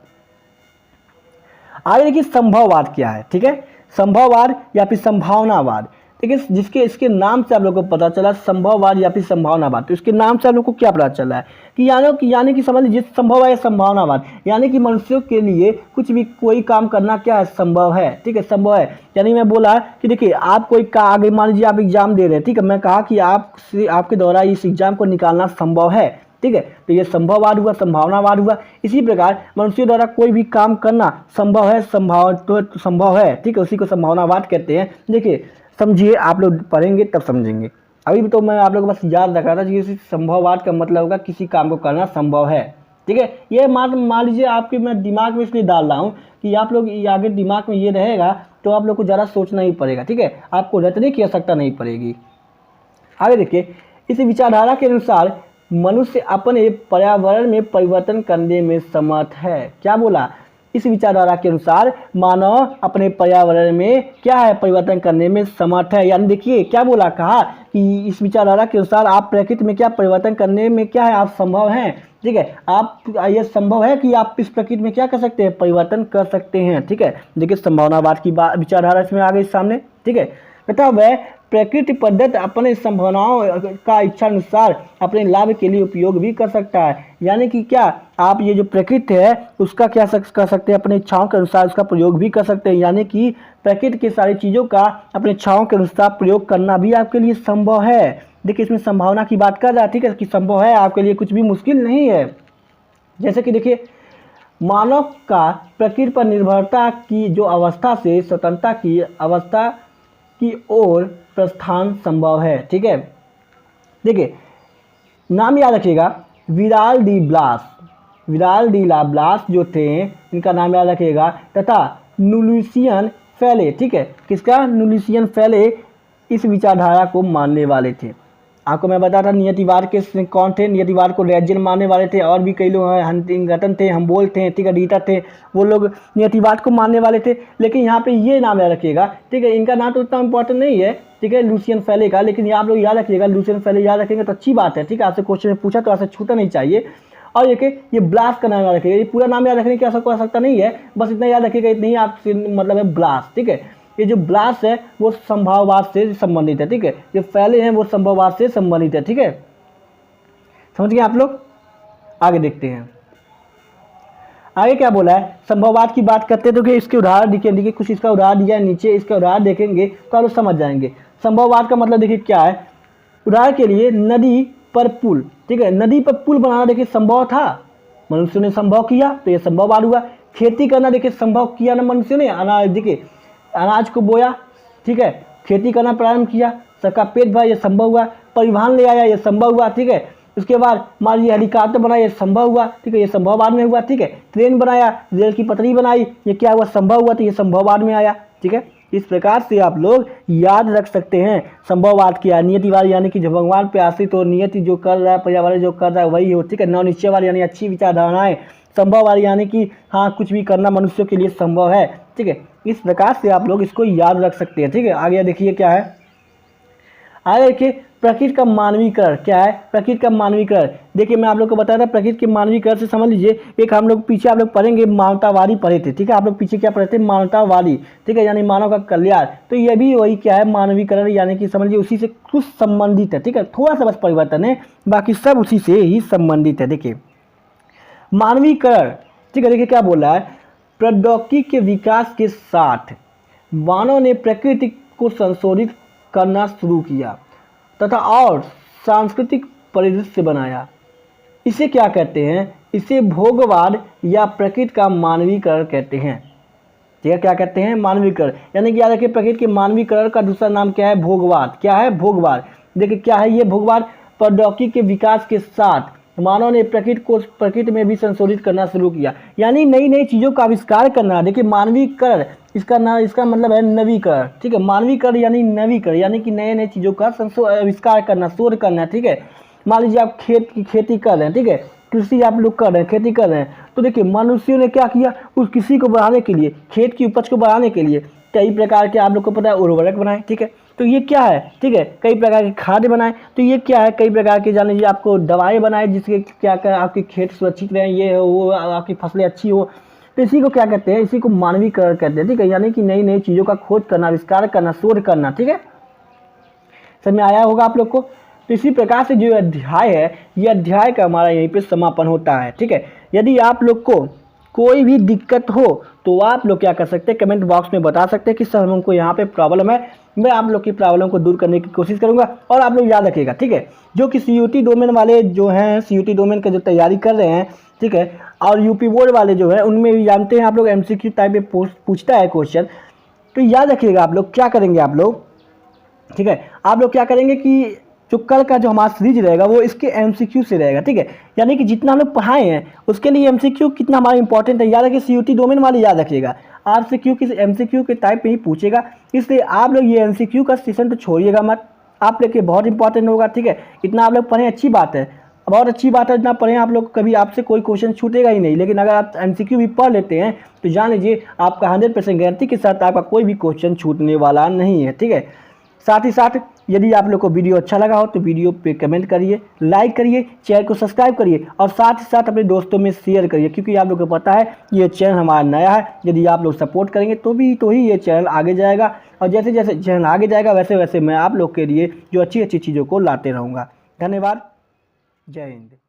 आगे देखिए संभववाद क्या है। ठीक है, संभववाद या फिर संभावनावाद। देखिए इसके नाम से आप लोगों को पता चला संभववाद या फिर संभावनावाद। तो इसके नाम से आप लोग को क्या पता चला है कि यानी कि समझ लीजिए संभव है संभावनावाद, यानी कि मनुष्यों के लिए कुछ भी कोई काम करना क्या है? संभव है। ठीक है, संभव है। यानी मैं बोला कि देखिए आप कोई का आगे मान लीजिए आप एग्जाम दे रहे हैं। ठीक है, मैं कहा कि आपके द्वारा इस एग्जाम को निकालना संभव है। ठीक है, तो ये संभववाद हुआ, संभावनावाद हुआ। इसी प्रकार मनुष्य द्वारा कोई भी काम करना संभव है, संभव है। ठीक है, उसी को संभावनावाद कहते हैं। देखिए समझिए, आप लोग पढ़ेंगे तब समझेंगे। अभी तो मैं आप लोगों को बस याद रखा था कि संभववाद का मतलब होगा किसी काम को करना संभव है। ठीक है, ये मान लीजिए आपके मैं दिमाग में इसलिए डाल रहा हूँ कि आप लोग आगे दिमाग में ये रहेगा तो आप लोग को ज़्यादा सोचना ही पड़ेगा। ठीक है, आपको रटने की आवश्यकता नहीं पड़ेगी। आगे देखिए, इस विचारधारा के अनुसार मनुष्य अपने पर्यावरण में परिवर्तन करने में समर्थ है। क्या बोला? इस विचारधारा के अनुसार मानव अपने पर्यावरण में क्या है, परिवर्तन करने में समर्थ है। यानी देखिए क्या बोला, कहा कि इस विचारधारा के अनुसार आप प्रकृति में क्या परिवर्तन करने में क्या है, आप संभव हैं। ठीक है, आप ये संभव है कि आप इस प्रकृति में क्या कर सकते हैं, परिवर्तन कर सकते हैं। ठीक है, देखिए संभावनावाद की विचारधारा इसमें आ गई सामने। ठीक है, तथा वह प्रकृति पद्धति अपने संभावनाओं का इच्छा अनुसार अपने लाभ के लिए उपयोग भी कर सकता है। यानी कि क्या आप ये जो प्रकृति है उसका क्या कर सकते हैं, अपने इच्छाओं के अनुसार उसका प्रयोग भी कर सकते हैं। यानी कि प्रकृति की सारी चीज़ों का अपने इच्छाओं के अनुसार प्रयोग करना भी आपके लिए संभव है। देखिए इसमें संभावना की बात कर रहा है, ठीक है, कि संभव है, आपके लिए कुछ भी मुश्किल नहीं है। जैसे कि देखिए मानव का प्रकृति पर निर्भरता की जो अवस्था से स्वतंत्रता की अवस्था की ओर प्रस्थान संभव है। ठीक है, देखिए नाम याद रखिएगा, विराल डी ब्लास जो थे इनका नाम याद रखिएगा, तथा लुसियन फैले। ठीक है, किसका, लुसियन फैले इस विचारधारा को मानने वाले थे। आपको मैं बताता नियतिवाद के कौन थे, नियतिवाद को रैजन मानने वाले थे, और भी कई लोग हैं, हंटिंगटन थे, हमबोल्ट थे, ठीक है, रीटा थे, वो लोग नियतिवाद को मानने वाले थे। लेकिन यहाँ पे ये नाम याद रखिएगा, ठीक है, इनका नाम तो उतना इंपॉर्टेंट नहीं है, ठीक है, लुसियन फैले का, लेकिन आप लोग याद रखिएगा, लुसियन फैले याद रखेंगे तो अच्छी बात है। ठीक है, आपसे क्वेश्चन में पूछा तो आपसे छूटा नहीं चाहिए। और ये ब्लास का नाम याद रखिएगा, ये पूरा नाम याद रखने की आवश्यकता नहीं है, बस इतना याद रखिएगा, इतना ही आप मतलब है ब्लास। ठीक है, ये जो ब्लास है वो संभाववाद से संबंधित है। ठीक है, जो फैले हैं वो संभाववाद से संबंधित है। ठीक है, समझ गए आप लोग। आगे देखते हैं, आगे क्या बोला है। संभाववाद की बात करते हैं तो इसके उदाहरण देखिए, कुछ इसका उदाहरण दिया है नीचे, इसका उदाहरण देखेंगे तो आप लोग समझ जाएंगे। संभाववाद का मतलब देखिए क्या है। उदाहरण के लिए नदी पर पुल, ठीक है, नदी पर पुल बनाना देखिए संभव था, मनुष्य ने संभव किया तो ये संभववाद हुआ। खेती करना देखिए संभव किया ना मनुष्य ने, अनाज देखिए अनाज को बोया, ठीक है, खेती करना प्रारंभ किया, सबका पेट भरा, ये संभव हुआ। परिवहन ले आया, ये संभव हुआ। ठीक है, उसके बाद मान लीजिए हेलीकॉप्टर बनाया, ये संभव हुआ। ठीक है, ये संभववाद में हुआ। ठीक है, ट्रेन बनाया, रेल की पटरी बनाई, ये क्या हुआ, संभव हुआ, तो ये संभववाद में आया। ठीक है, इस प्रकार से आप लोग याद रख सकते हैं संभववाद क्या है। नियतिवाद यानी कि जो भगवान पे आश्रित हो, नियति जो कर रहा है, पर्यावरण जो कर रहा है वही हो। ठीक है, नवनिश्चयवाद यानी अच्छी विचारधाराएं। संभववाद यानी कि हाँ कुछ भी करना मनुष्यों के लिए संभव है। ठीक है, इस प्रकार से आप लोग इसको याद रख सकते हैं। ठीक है, आगे देखिए क्या है, आगे देखिए प्रकृति का मानवीकरण क्या है। प्रकृति का मानवीकरण देखिए मैं आप लोग को बताया था, प्रकृति के मानवीकरण से समझ लीजिए, एक हम लोग पीछे आप लोग पढ़ेंगे मानवतावादी पढ़े थे। ठीक है, आप लोग पीछे क्या पढ़े थे, मानवतावादी। ठीक है, यानी मानव का कल्याण, तो ये भी वही क्या है, मानवीकरण, यानी कि समझिए उसी से कुछ संबंधित है। ठीक है, थोड़ा सा बस परिवर्तन है, बाकी सब उसी से ही संबंधित है। देखिए मानवीकरण, ठीक है, देखिए क्या बोल रहा है, प्रौद्योगिकी के विकास के साथ मानव ने प्रकृति को संशोधित करना शुरू किया तथा और सांस्कृतिक परिदृश्य बनाया। इसे क्या कहते हैं, इसे भोगवाद या प्रकृति का मानवीकरण कहते हैं। ठीक है, क्या कहते हैं, मानवीकरण, यानी कि याद रखिए प्रकृति के मानवीकरण का दूसरा नाम क्या है, भोगवाद। क्या है, भोगवाद। देखिए क्या है ये भोगवाद, प्रौद्योगिकी के विकास के साथ मानव ने प्रकृति में भी संशोधित करना शुरू किया, यानी नई नई चीज़ों का आविष्कार करना। देखिए मानवीकरण इसका मतलब है नवीकरण। ठीक है, मानवीकरण यानी नवीकरण, यानी कि नए नए चीज़ों का आविष्कार करना, शोध करना। ठीक है, मान लीजिए आप खेती कर रहे हैं, ठीक है, कृषि आप लोग कर रहे हैं, खेती कर रहे हैं, तो देखिए मनुष्यों ने क्या किया, उस कृषि को बढ़ाने के लिए, खेत की उपज को बढ़ाने के लिए कई प्रकार के आप लोग को पता है उर्वरक बनाए। ठीक है, तो ये क्या है, ठीक है, कई प्रकार के खाद्य बनाए, तो ये क्या है, कई प्रकार के जान लीजिए आपको दवाएं बनाए जिसके क्या कर आपके खेत सुरक्षित रहें, ये वो आपकी फसलें अच्छी हो। तो इसी को क्या कहते हैं, इसी को मानवीकरण कहते हैं। ठीक है, यानी कि नई नई चीज़ों का खोज करना, आविष्कार करना, शोध करना। ठीक है, समझ में आया होगा आप लोग को। तो इसी प्रकार से जो अध्याय है, ये अध्याय का हमारा यहीं पे समापन होता है। ठीक है, यदि आप लोग को कोई भी दिक्कत हो तो आप लोग क्या कर सकते हैं, कमेंट बॉक्स में बता सकते हैं कि सर हमको यहाँ पे प्रॉब्लम है, मैं आप लोग की प्रॉब्लम को दूर करने की कोशिश करूँगा। और आप लोग याद रखिएगा, ठीक है, जो कि CUT डोमेन वाले जो हैं, CUT डोमेन का जो तैयारी कर रहे हैं, ठीक है, और UP बोर्ड वाले जो है उनमें भी जानते हैं आप लोग MCQ टाइप में पूछता है क्वेश्चन, तो याद रखिएगा आप लोग क्या करेंगे आप लोग, ठीक है, आप लोग क्या करेंगे कि जो कल का जो हमारा सीरीज रहेगा वो इसके MCQ से रहेगा। ठीक है, यानी कि जितना हम लोग पढ़ाए हैं उसके लिए MCQ कितना हमारा इंपॉर्टेंट है, याद रखिए CUT डोमेन वाले याद रखिएगा, आपसे MCQ के टाइप में ही पूछेगा, इसलिए आप लोग ये MCQ का सेशन तो छोड़िएगा मत, आप लोग के बहुत इंपॉर्टेंट होगा। ठीक है, इतना आप लोग पढ़ें अच्छी बात है, बहुत अच्छी बात है, ना पढ़ें आप लोग, कभी आपसे कोई क्वेश्चन छूटेगा ही नहीं। लेकिन अगर आप एमसीक्यू भी पढ़ लेते हैं तो जान लीजिए आपका 100% गारंटी के साथ आपका कोई भी क्वेश्चन छूटने वाला नहीं है, ठीक है। साथ ही साथ यदि आप लोग को वीडियो अच्छा लगा हो तो वीडियो पे कमेंट करिए, लाइक करिए, चैनल को सब्सक्राइब करिए और साथ ही साथ अपने दोस्तों में शेयर करिए, क्योंकि आप लोग को पता है ये चैनल हमारा नया है। यदि आप लोग सपोर्ट करेंगे तो ही ये चैनल आगे जाएगा, और जैसे जैसे चैनल आगे जाएगा वैसे वैसे मैं आप लोग के लिए जो अच्छी अच्छी चीज़ों को लाते रहूँगा। धन्यवाद। जय हिंद।